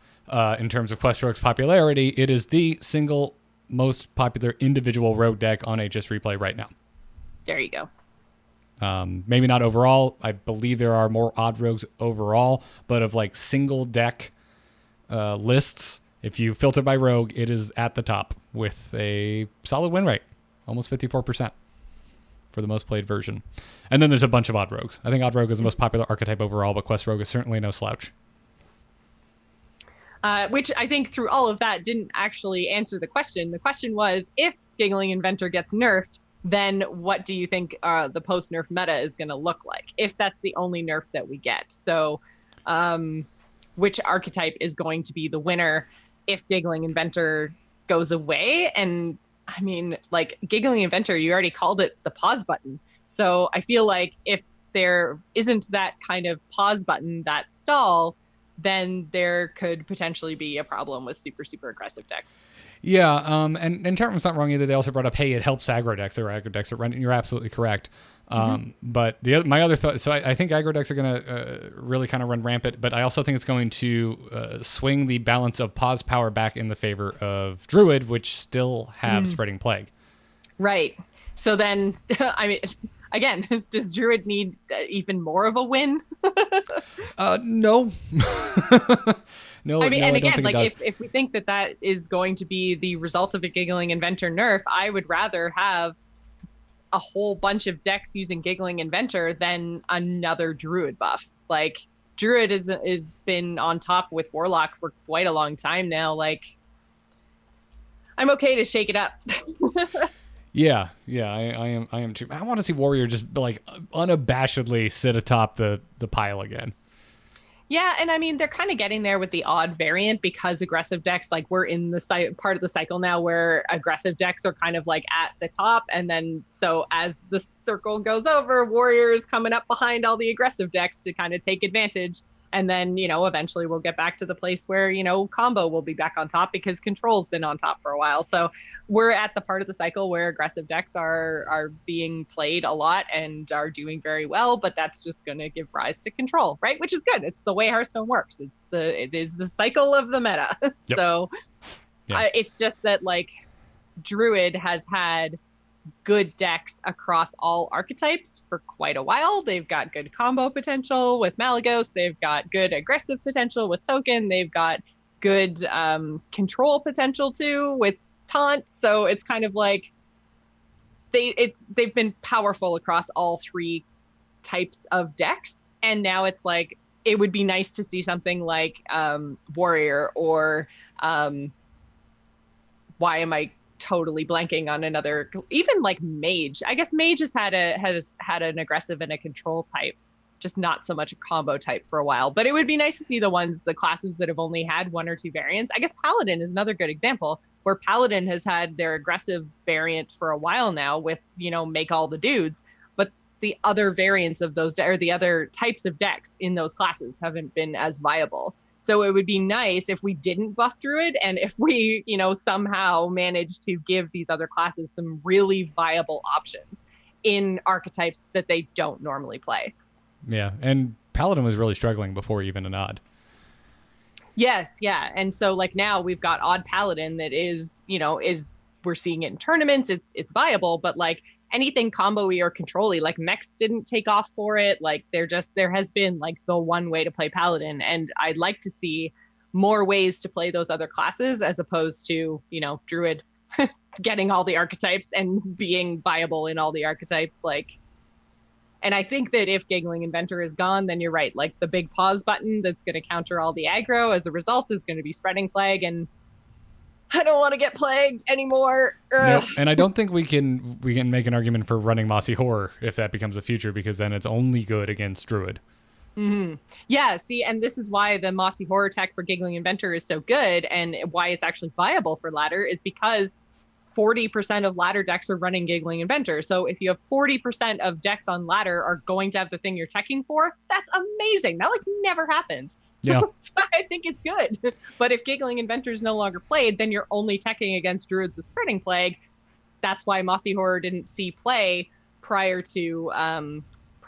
in terms of Quest Rogue's popularity, it is the single most popular individual rogue deck on HS Replay right now. There you go. Maybe not overall. I believe there are more odd rogues overall, but of single deck lists, if you filter by rogue, it is at the top with a solid win rate, almost 54% for the most played version. And then there's a bunch of odd rogues. I think odd rogue is the most popular archetype overall, but Quest Rogue is certainly no slouch. Which I think through all of that didn't actually answer the question. The question was, if Giggling Inventor gets nerfed, then what do you think the post-nerf meta is going to look like, if that's the only nerf that we get? So which archetype is going to be the winner if Giggling Inventor goes away? And I mean, Giggling Inventor, you already called it the pause button. So I feel like if there isn't that kind of pause button, that stall, then there could potentially be a problem with super, super aggressive decks. Yeah, and Tartman's not wrong either. They also brought up, hey, it helps aggro decks or aggro decks are running. You're absolutely correct. But my other thought, so I think aggro decks are going to really kind of run rampant, but I also think it's going to swing the balance of pause power back in the favor of Druid, which still have Spreading Plague. Right. So then, I mean, again, does Druid need even more of a win? No. No, I mean, no, and I again, don't think if we think that is going to be the result of a Giggling Inventor nerf, I would rather have a whole bunch of decks using Giggling Inventor than another Druid buff. Druid is been on top with Warlock for quite a long time now. I'm okay to shake it up. Yeah, I am too. I want to see Warrior just unabashedly sit atop the pile again. Yeah, and I mean, they're kind of getting there with the odd variant because aggressive decks, we're in the part of the cycle now where aggressive decks are kind of at the top. And then so as the circle goes over, Warrior is coming up behind all the aggressive decks to kind of take advantage. And then, eventually we'll get back to the place where, combo will be back on top because control's been on top for a while. So we're at the part of the cycle where aggressive decks are being played a lot and are doing very well, but that's just going to give rise to control, right? Which is good. It's the way Hearthstone works. It is the cycle of the meta. Yep. So it's just that Druid has had good decks across all archetypes for quite a while. They've got good combo potential with Malagos. They've got good aggressive potential with Token. They've got good control potential too with Taunt. So it's kind of they've been powerful across all three types of decks. And now it's like, it would be nice to see something like Warrior or why am I totally blanking on another, even like Mage. I guess Mage has had an aggressive and a control type, just not so much a combo type for a while. But it would be nice to see the classes that have only had one or two variants. I guess Paladin is another good example, where Paladin has had their aggressive variant for a while now with, make all the dudes. But the other variants of those, or the other types of decks in those classes, haven't been as viable. So it would be nice if we didn't buff Druid, and if we, somehow managed to give these other classes some really viable options in archetypes that they don't normally play. Yeah, and Paladin was really struggling before even an odd. Yes, yeah. And so like now we've got odd Paladin that is we're seeing it in tournaments, it's viable, but like anything combo-y or control-y, like mechs didn't take off for it. Like there has been like the one way to play Paladin, and I'd like to see more ways to play those other classes as opposed to, Druid getting all the archetypes and being viable in all the archetypes. And I think that if Giggling Inventor is gone, then you're right. Like the big pause button that's going to counter all the aggro as a result is going to be Spreading Plague, and I don't want to get plagued anymore. Nope. And I don't think we can make an argument for running Mossy Horror if that becomes the future, because then it's only good against Druid. Mm-hmm. Yeah, see, and this is why the Mossy Horror tech for Giggling Inventor is so good, and why it's actually viable for ladder is because 40% of ladder decks are running Giggling Inventor. So if you have 40% of decks on ladder are going to have the thing you're teching for, that's amazing. That never happens. Yeah. So that's why I think it's good. But if Giggling Inventor is no longer played, then you're only teching against Druids with Spreading Plague. That's why Mossy Horror didn't see play prior to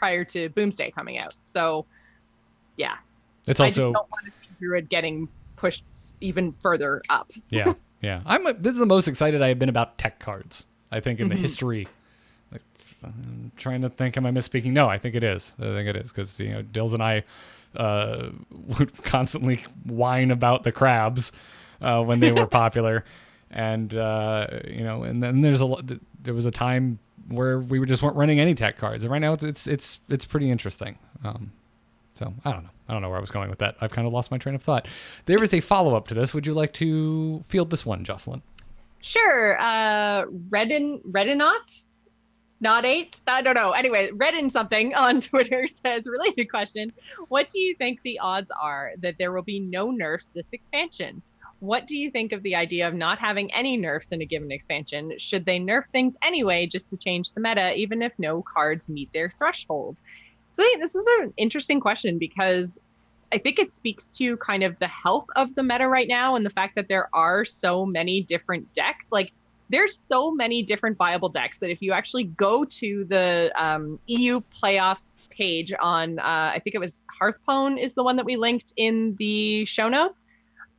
Boomsday coming out. So yeah, it's also, I just don't want to see Druid getting pushed even further up. Yeah. Yeah, this is the most excited I have been about tech cards, I think, in the history. I'm trying to think, am I misspeaking? No, I think it is. Because Dills and I would constantly whine about the crabs when they were popular, and and then there was a time where we just weren't running any tech cards, and right now it's pretty interesting. So I don't know. I don't know where I was going with that. I've kind of lost my train of thought. There is a follow-up to this. Would you like to field this one, Jocelyn? Sure. Redinot? Not 8? I don't know. Anyway, Redin something on Twitter says, related question, what do you think the odds are that there will be no nerfs this expansion? What do you think of the idea of not having any nerfs in a given expansion? Should they nerf things anyway just to change the meta, even if no cards meet their threshold? So I think this is an interesting question, because I think it speaks to kind of the health of the meta right now, and the fact that there are so many different decks. Like there's so many different viable decks that if you actually go to the EU playoffs page on, I think it was Hearthpwn is the one that we linked in the show notes.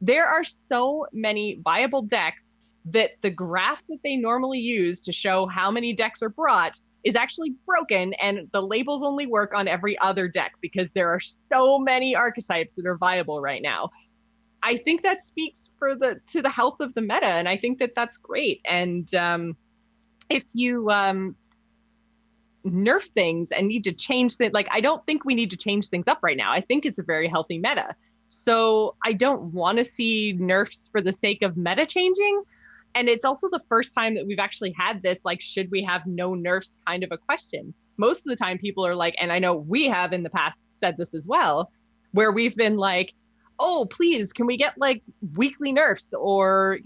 There are so many viable decks that the graph that they normally use to show how many decks are brought is actually broken, and the labels only work on every other deck because there are so many archetypes that are viable right now. I think that speaks to the health of the meta, and I think that that's great. And if you nerf things and need to change things, I don't think we need to change things up right now. I think it's a very healthy meta. So I don't want to see nerfs for the sake of meta changing. And it's also the first time that we've actually had this, should we have no nerfs kind of a question. Most of the time people are like, and I know we have in the past said this as well, where we've been like, oh, please, can we get weekly nerfs or,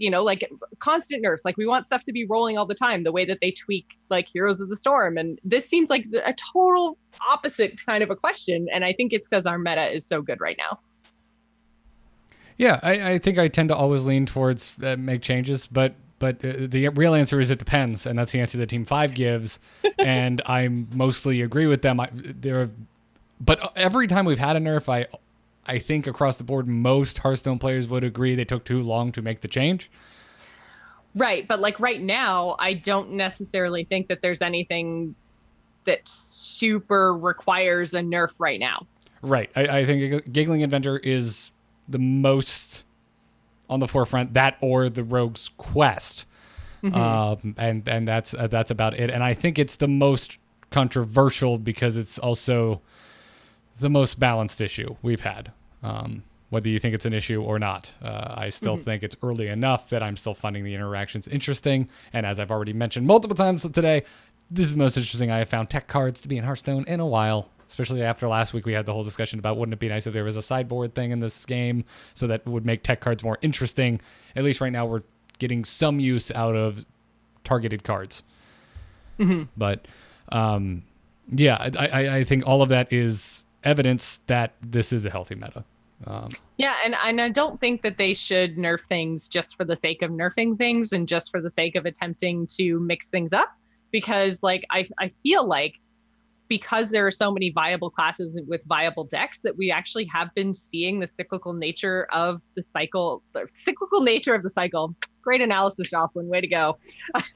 constant nerfs? We want stuff to be rolling all the time, the way that they tweak Heroes of the Storm. And this seems like a total opposite kind of a question. And I think it's because our meta is so good right now. Yeah, I think I tend to always lean towards make changes, but the real answer is it depends, and that's the answer that Team 5 gives, and I mostly agree with them. But every time we've had a nerf, I think across the board, most Hearthstone players would agree they took too long to make the change. Right, but right now, I don't necessarily think that there's anything that super requires a nerf right now. Right, I think Giggling Inventor is the most on the forefront, that or the Rogue's Quest, and that's about it. And I think it's the most controversial because it's also the most balanced issue we've had. Whether you think it's an issue or not, I still think it's early enough that I'm still finding the interactions interesting. And as I've already mentioned multiple times today, this is the most interesting I have found tech cards to be in Hearthstone in a while. Especially after last week, we had the whole discussion about wouldn't it be nice if there was a sideboard thing in this game so that would make tech cards more interesting. At least right now, we're getting some use out of targeted cards. But yeah, I think all of that is evidence that this is a healthy meta. Yeah, and I don't think that they should nerf things just for the sake of nerfing things and just for the sake of attempting to mix things up. Because like I feel like because there are so many viable classes with viable decks that we actually have been seeing the cyclical nature of the cycle. Great analysis, Jocelyn. Way to go.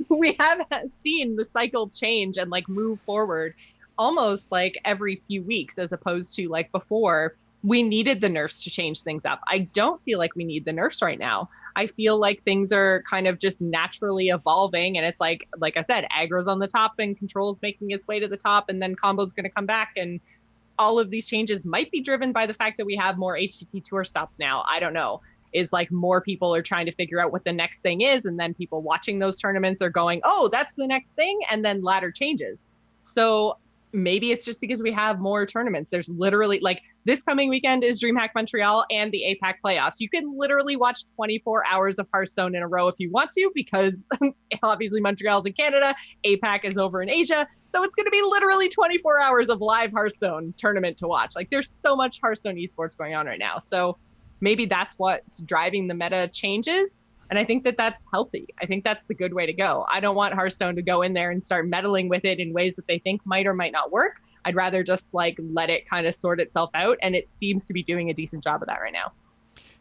We have seen the cycle change and like move forward almost like every few weeks, as opposed to like before we needed the nerfs to change things up. I don't feel like we need the nerfs right now. I feel like things are kind of just naturally evolving, and it's like I said, aggro's on the top and control's making its way to the top, and then combo's going to come back, and all of these changes might be driven by the fact that we have more HCT tour stops now. I don't know. Is like more people are trying to figure out what the next thing is, and then people watching those tournaments are going, oh, that's the next thing, and then ladder changes. So maybe it's just because we have more tournaments. There's literally like this coming weekend is DreamHack Montreal and the APAC playoffs. You can literally watch 24 hours of Hearthstone in a row if you want to, because obviously Montreal's in Canada, APAC is over in Asia. So it's going to be literally 24 hours of live Hearthstone tournament to watch. Like there's so much Hearthstone esports going on right now. So maybe that's what's driving the meta changes. And I think that that's healthy. I think that's the good way to go. I don't want Hearthstone to go in there and start meddling with it in ways that they think might or might not work. I'd rather just like let it kind of sort itself out. And it seems to be doing a decent job of that right now.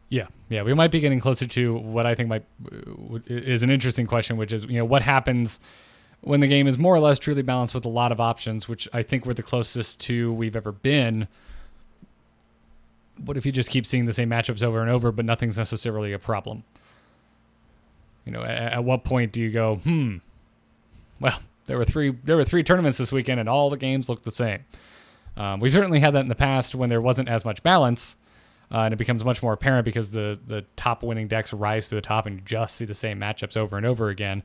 Yeah, we might be getting closer to what I think is an interesting question, which is, what happens when the game is more or less truly balanced with a lot of options, which I think we're the closest to we've ever been. What if you just keep seeing the same matchups over and over, but nothing's necessarily a problem? At what point do you go, well, there were three tournaments this weekend and all the games look the same. We certainly had that in the past when there wasn't as much balance, and it becomes much more apparent because the top winning decks rise to the top and you just see the same matchups over and over again.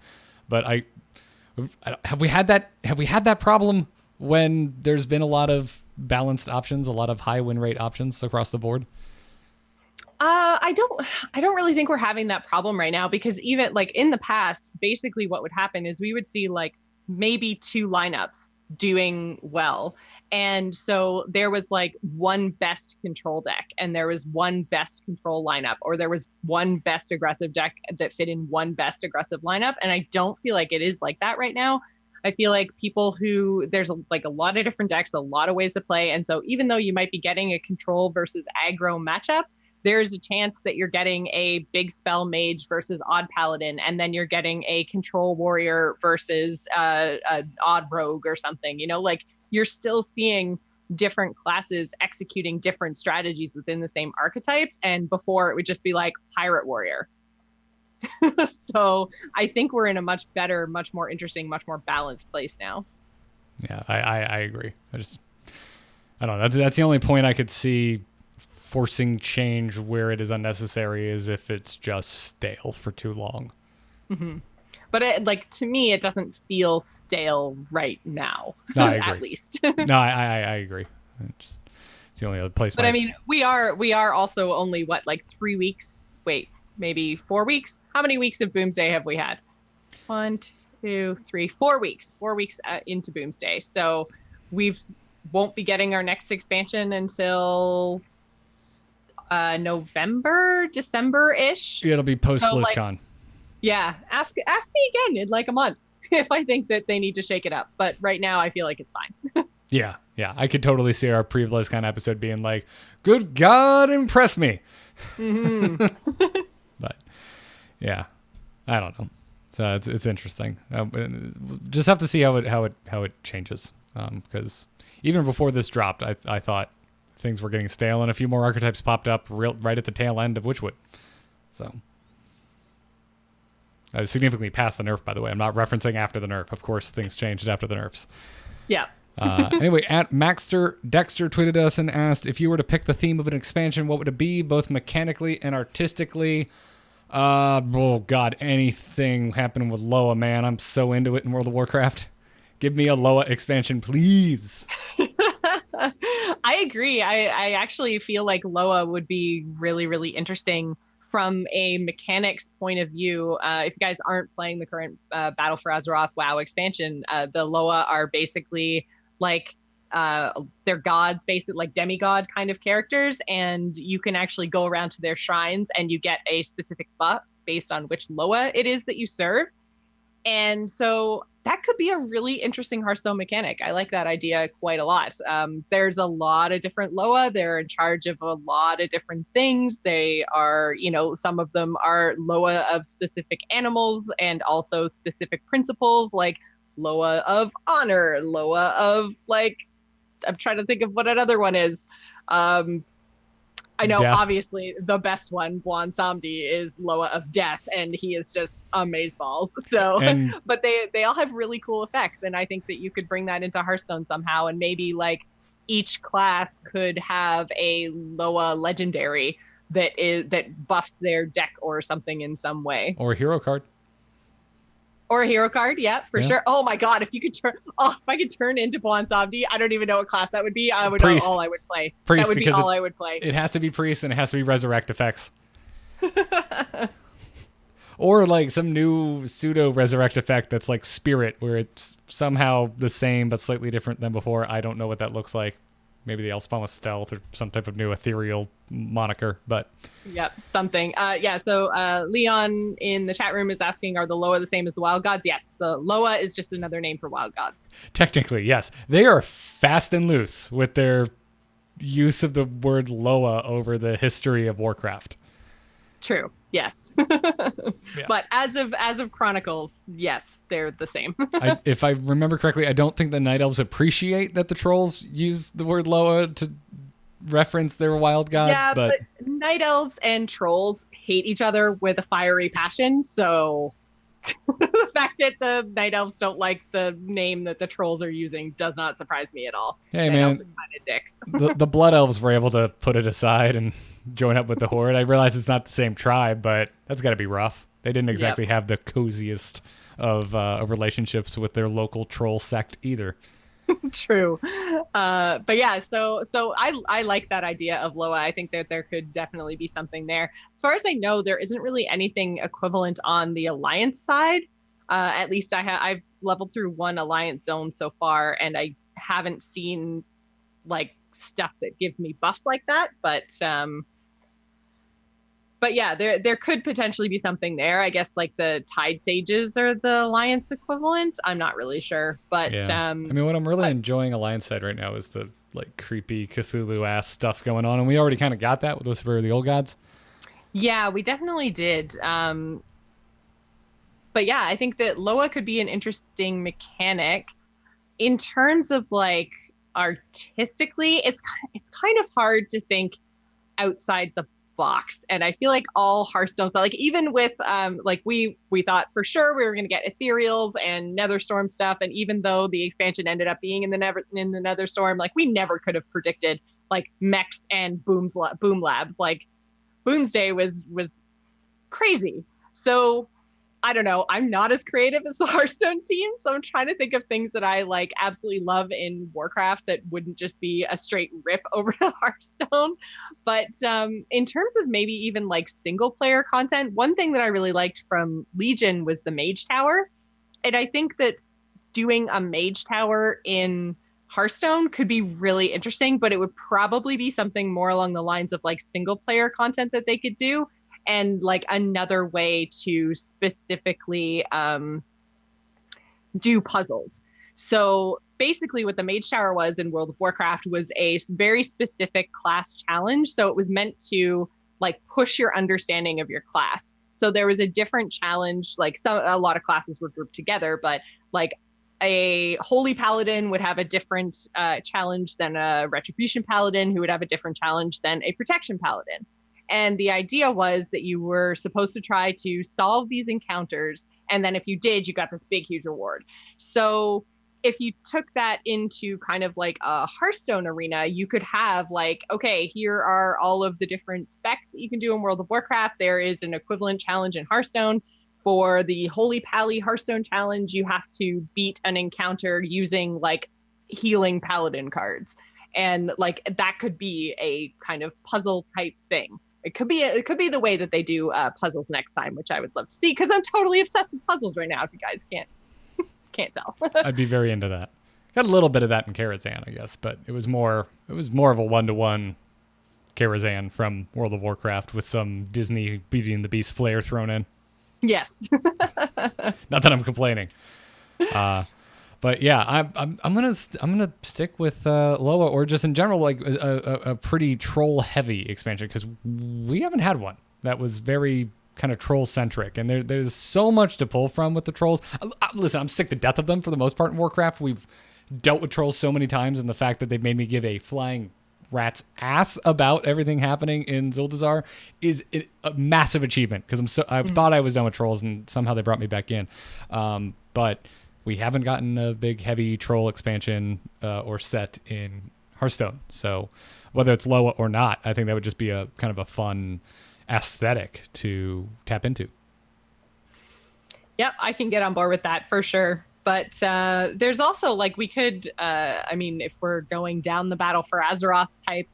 But have we had that problem when there's been a lot of balanced options, a lot of high win rate options across the board? I don't really think we're having that problem right now, because even like in the past, basically what would happen is we would see like maybe two lineups doing well. And so there was like one best control deck and there was one best control lineup, or there was one best aggressive deck that fit in one best aggressive lineup. And I don't feel like it is like that right now. I feel like there's a lot of different decks, a lot of ways to play. And so even though you might be getting a control versus aggro matchup, there's a chance that you're getting a big spell mage versus odd paladin, and then you're getting a control warrior versus an odd rogue or something. Like you're still seeing different classes executing different strategies within the same archetypes. And before it would just be like pirate warrior. So I think we're in a much better, much more interesting, much more balanced place now. Yeah, I agree. I don't know. That's the only point I could see forcing change where it is unnecessary, is if it's just stale for too long. Mm-hmm. But to me, it doesn't feel stale right now. No, I agree. At least. No, I agree. It's the only other place. But I mean, we are also only 3 weeks. Wait, maybe 4 weeks. How many weeks of Boomsday have we had? 1, 2, 3, 4 weeks. 4 weeks into Boomsday. So won't be getting our next expansion until November, December-ish. It'll be post BlizzCon. Yeah, ask me again in a month if I think that they need to shake it up. But right now, I feel like it's fine. Yeah. I could totally see our pre-BlizzCon episode being like, "Good God, impress me." Mm-hmm. But yeah, I don't know. So it's interesting. Just have to see how it changes. Because even before this dropped, I thought things were getting stale and a few more archetypes popped up right at the tail end of Witchwood. So significantly past the nerf, by the way. I'm not referencing after the nerf. Of course, things changed after the nerfs. Yeah. Anyway, at Maxter Dexter tweeted us and asked, if you were to pick the theme of an expansion, what would it be, both mechanically and artistically? Oh god, anything happening with Loa, man. I'm so into it in World of Warcraft. Give me a Loa expansion, please. I agree. I actually feel like Loa would be really, really interesting from a mechanics point of view. If you guys aren't playing the current Battle for Azeroth WoW expansion, the Loa are basically like they're gods, basically like demigod kind of characters, and you can actually go around to their shrines and you get a specific buff based on which Loa it is that you serve. And so that could be a really interesting Hearthstone mechanic. I like that idea quite a lot. There's a lot of different Loa. They're in charge of a lot of different things. They are, some of them are Loa of specific animals and also specific principles, like Loa of honor, Loa of I'm trying to think of what another one is. I know, death. Obviously, the best one, Bwan Samdi, is Loa of death, and he is just amazeballs. So, but they all have really cool effects, and I think that you could bring that into Hearthstone somehow, and maybe each class could have a Loa legendary that buffs their deck or something in some way, or a hero card. Or a hero card, yeah, for sure. Oh my god, if I could turn into Bwan Samdi, I don't even know what class that would be. I would know all I would play. Priest, that would be all I would play. It has to be priest, and it has to be resurrect effects. Or some new pseudo resurrect effect that's like spirit, where it's somehow the same but slightly different than before. I don't know what that looks like. Maybe they'll spawn with stealth or some type of new ethereal moniker, but yep, something. So Leon in the chat room is asking, are the Loa the same as the wild gods? Yes, the Loa is just another name for wild gods. Technically, yes. They are fast and loose with their use of the word Loa over the history of Warcraft. True. Yes. Yeah. But as of Chronicles, yes, they're the same. If I remember correctly, I don't think the Night Elves appreciate that the trolls use the word Loa to reference their wild gods. Yeah, but Night Elves and trolls hate each other with a fiery passion, so the fact that the Night Elves don't like the name that the trolls are using does not surprise me at all. Hey, Night man, Elves are kind of dicks. the Blood Elves were able to put it aside and join up with the Horde. I realize it's not the same tribe, but that's got to be rough. They didn't exactly have the coziest of relationships with their local troll sect either. True. But yeah, so I like that idea of Loa. I think that there could definitely be something there. As far as I know, there isn't really anything equivalent on the Alliance side. At least I've leveled through one Alliance zone so far, and I haven't seen stuff that gives me buffs like that. But yeah, there could potentially be something there. I guess the Tide Sages are the Alliance equivalent. I'm not really sure, but yeah. What I'm really enjoying Alliance side right now is the creepy Cthulhu ass stuff going on, and we already kind of got that with Whisper of the Old Gods. Yeah, we definitely did. But yeah, I think that Loa could be an interesting mechanic in terms of artistically. It's kind of hard to think outside the box, and I feel like all Hearthstone, even with we thought for sure we were going to get ethereals and Netherstorm stuff, and even though the expansion ended up being in the Netherstorm, we never could have predicted mechs and boom labs. Boomsday was crazy. So I don't know. I'm not as creative as the Hearthstone team, so I'm trying to think of things that I absolutely love in Warcraft that wouldn't just be a straight rip over to Hearthstone. But in terms of maybe even single player content, one thing that I really liked from Legion was the Mage Tower. And I think that doing a Mage Tower in Hearthstone could be really interesting, but it would probably be something more along the lines of single player content that they could do. And another way to specifically do puzzles. So basically what the Mage Tower was in World of Warcraft was a very specific class challenge. So it was meant to push your understanding of your class. So there was a different challenge, a lot of classes were grouped together, but a Holy Paladin would have a different challenge than a Retribution Paladin, who would have a different challenge than a Protection Paladin. And the idea was that you were supposed to try to solve these encounters. And then if you did, you got this big, huge reward. So if you took that into kind of like a Hearthstone arena, you could have like, okay, here are all of the different specs that you can do in World of Warcraft. There is an equivalent challenge in Hearthstone. For the Holy Pally Hearthstone challenge, you have to beat an encounter using like healing paladin cards. And like that could be a kind of puzzle type thing. It could be the way that they do puzzles next time, which I would love to see because I'm totally obsessed with puzzles right now. If you guys can't tell. I'd be very into that. Got a little bit of that in Karazhan, I guess, but it was more of a 1-to-1 Karazhan from World of Warcraft with some Disney Beauty and the Beast flair thrown in. Yes. Not that I'm complaining. But yeah, I'm gonna stick with Loa, or just in general like a pretty troll heavy expansion, because we haven't had one that was very kind of troll centric, and there's so much to pull from with the trolls. Listen, I'm sick to death of them for the most part in Warcraft. We've dealt with trolls so many times, and the fact that they've made me give a flying rat's ass about everything happening in Zuldazar is a massive achievement, because I thought I was done with trolls, and somehow they brought me back in. But we haven't gotten a big heavy troll expansion or set in Hearthstone, so whether it's Loa or not, I think that would just be a kind of a fun aesthetic to tap into. Yep, I can get on board with that for sure. But there's also like we could, I mean, if we're going down the Battle for Azeroth type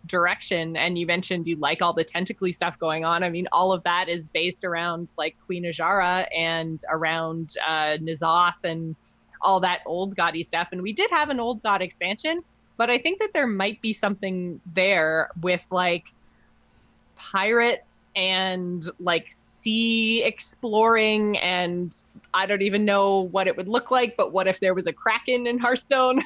direction, and you mentioned you like all the tentacly stuff going on. I mean, all of that is based around like Queen Ajara and around N'Zoth and all that old gaudy stuff. And we did have an old god expansion, but I think that there might be something there with like pirates and like sea exploring, and I don't even know what it would look like, but what if there was a Kraken in Hearthstone?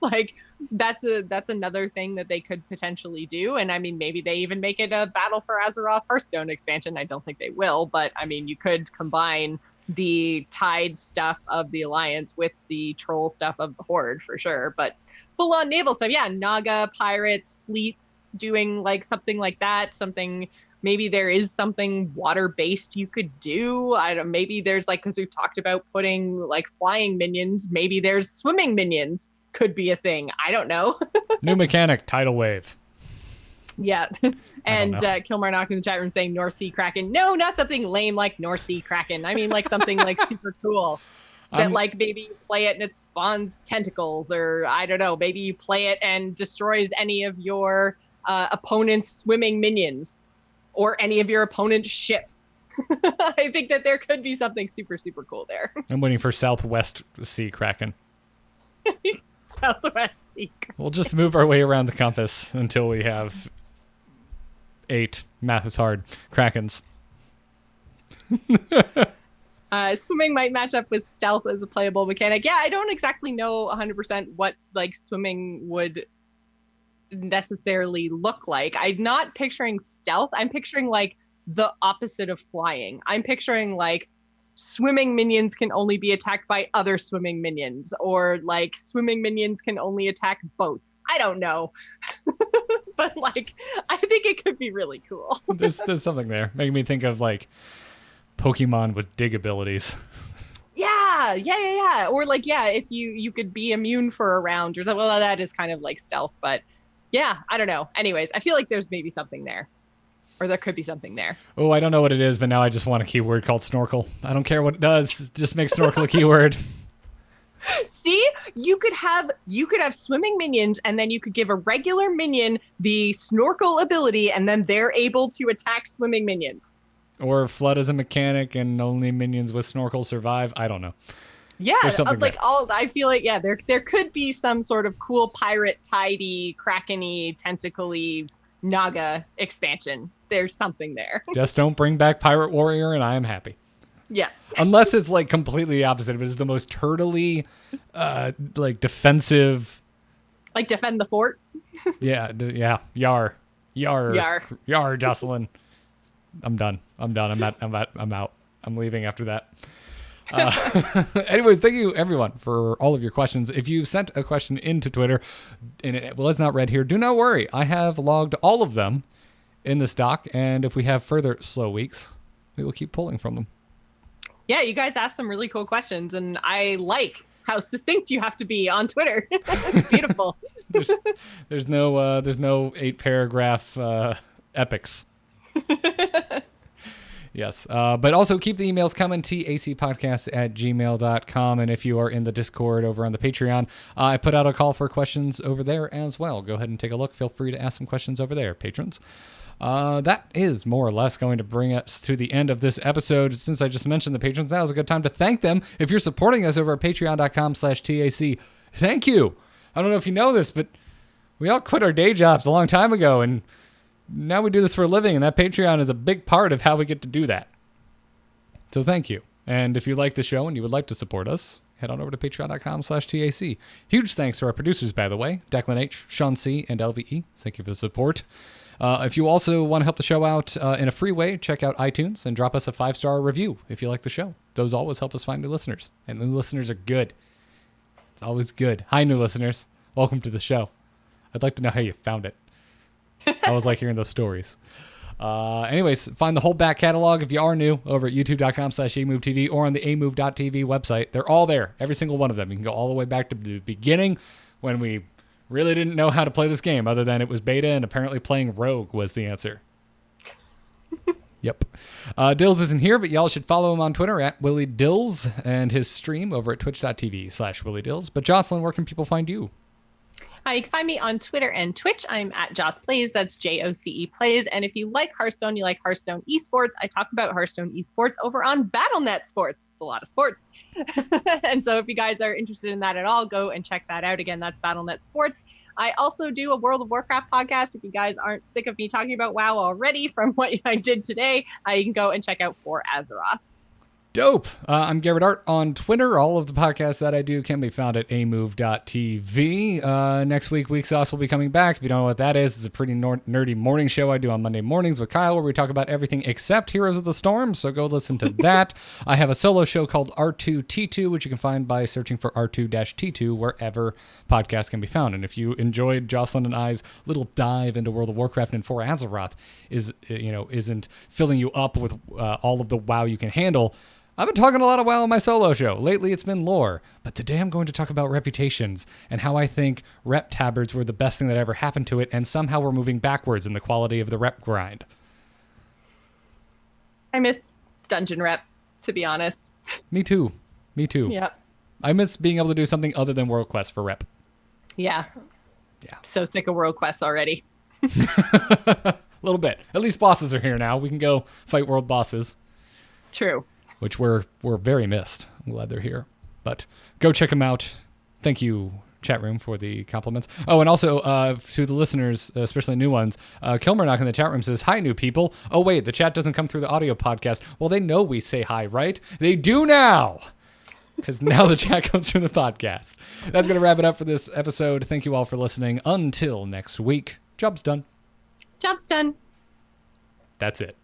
Like that's another thing that they could potentially do. And I mean, maybe they even make it a Battle for Azeroth Hearthstone expansion. I don't think they will, but I mean, you could combine the Tide stuff of the Alliance with the troll stuff of the Horde for sure. But full on naval stuff, yeah, Naga, pirates, fleets, doing like something like that. Something, maybe there is something water based you could do. I don't. Maybe there's like, because we've talked about putting like flying minions. Maybe there's swimming minions. Could be a thing. I don't know. New mechanic, tidal wave. Yeah. And Kilmarnock in the chat room saying North Sea Kraken. No, not something lame like North Sea Kraken. I mean like something like super cool. That like maybe you play it and it spawns tentacles, or I don't know, maybe you play it and destroys any of your opponent's swimming minions or any of your opponent's ships. I think that there could be something super, super cool there. I'm waiting for Southwest Sea Kraken. Southwest Sea Kraken. We'll just move our way around the compass until we have 8, math is hard, Krakens. Swimming might match up with stealth as a playable mechanic. Yeah, I don't exactly know 100% what like swimming would necessarily look like. I'm not picturing stealth. I'm picturing like the opposite of flying. I'm picturing like swimming minions can only be attacked by other swimming minions, or like swimming minions can only attack boats. I don't know. But like, I think it could be really cool. There's something there. Making me think of like Pokemon with dig abilities. Yeah. Or like, yeah, if you could be immune for a round or something. Well, that is kind of like stealth, but yeah, I don't know. Anyways, I feel like there's maybe something there. Or there could be something there. Oh, I don't know what it is, but now I just want a keyword called snorkel. I don't care what it does. Just make snorkel a keyword. See, you could have swimming minions, and then you could give a regular minion the snorkel ability, and then they're able to attack swimming minions. Or flood as a mechanic, and only minions with snorkel survive. I don't know. Yeah, like there. I feel like there could be some sort of cool pirate, tidy, krakeny, tentacly Naga expansion. There's something there. Just don't bring back Pirate Warrior, and I am happy. Yeah. Unless it's like completely opposite. If it's the most turtley, like defensive. Like defend the fort. Yeah. Yar, Jocelyn. I'm done. I'm out. I'm leaving after that. Anyways, thank you everyone for all of your questions. If you sent a question into Twitter and it was not read here, do not worry. I have logged all of them in this doc, and if we have further slow weeks, we will keep pulling from them. Yeah, you guys asked some really cool questions, and I like how succinct you have to be on Twitter. It's beautiful. There's no 8-paragraph epics. Yes. But also keep the emails coming, tacpodcast@gmail.com. And if you are in the Discord over on the Patreon, I put out a call for questions over there as well. Go ahead and take a look. Feel free to ask some questions over there, patrons. That is more or less going to bring us to the end of this episode. Since I just mentioned the patrons, now is a good time to thank them. If you're supporting us over at patreon.com/TAC, thank you. I don't know if you know this, but we all quit our day jobs a long time ago, and now we do this for a living, and that Patreon is a big part of how we get to do that. So thank you. And if you like the show and you would like to support us, head on over to patreon.com/TAC. Huge thanks to our producers, by the way, Declan H., Sean C., and LVE. Thank you for the support. If you also want to help the show out in a free way, check out iTunes and drop us a 5-star review if you like the show. Those always help us find new listeners, and new listeners are good. It's always good. Hi, new listeners. Welcome to the show. I'd like to know how you found it. I always like hearing those stories. Anyways, find the whole back catalog if you are new over at youtube.com/amovetv or on the amove.tv website. They're all there, every single one of them. You can go all the way back to the beginning when we really didn't know how to play this game other than it was beta and apparently playing Rogue was the answer. Yep. Dills isn't here, but y'all should follow him on Twitter at Willie Dills and his stream over at twitch.tv/Willie Dills. But Jocelyn, where can people find you? You can find me on Twitter and Twitch. I'm at Joss Plays. That's JOCE Plays. And if you like Hearthstone, you like Hearthstone esports, I talk about Hearthstone esports over on BattleNet Sports. It's a lot of sports. And so if you guys are interested in that at all, go and check that out. Again, that's BattleNet Sports. I also do a World of Warcraft podcast. If you guys aren't sick of me talking about WoW already from what I did today, you can go and check out For Azeroth. Dope. I'm Garrett Art on Twitter. All of the podcasts that I do can be found at amove.tv. Next week, Week Sauce will be coming back. If you don't know what that is, it's a pretty nerdy morning show I do on Monday mornings with Kyle, where we talk about everything except Heroes of the Storm, so go listen to that. I have a solo show called R2T2, which you can find by searching for R2-T2 wherever podcasts can be found. And if you enjoyed Jocelyn and I's little dive into World of Warcraft and For Azeroth isn't filling you up with all of the WoW you can handle, I've been talking a lot of WoW on my solo show. Lately, it's been lore. But today, I'm going to talk about reputations and how I think rep tabards were the best thing that ever happened to it, and somehow we're moving backwards in the quality of the rep grind. I miss Dungeon Rep, to be honest. Me too. Yep. I miss being able to do something other than World Quest for rep. Yeah. So sick of World Quest already. A little bit. At least bosses are here now. We can go fight world bosses. True. Which we're very missed. I'm glad they're here. But go check them out. Thank you, chat room, for the compliments. Oh, and also to the listeners, especially new ones, Kilmernock in the chat room says, "Hi, new people." Oh, wait, the chat doesn't come through the audio podcast. Well, they know we say hi, right? They do now, because now the chat comes through the podcast. That's going to wrap it up for this episode. Thank you all for listening. Until next week, job's done. Job's done. That's it.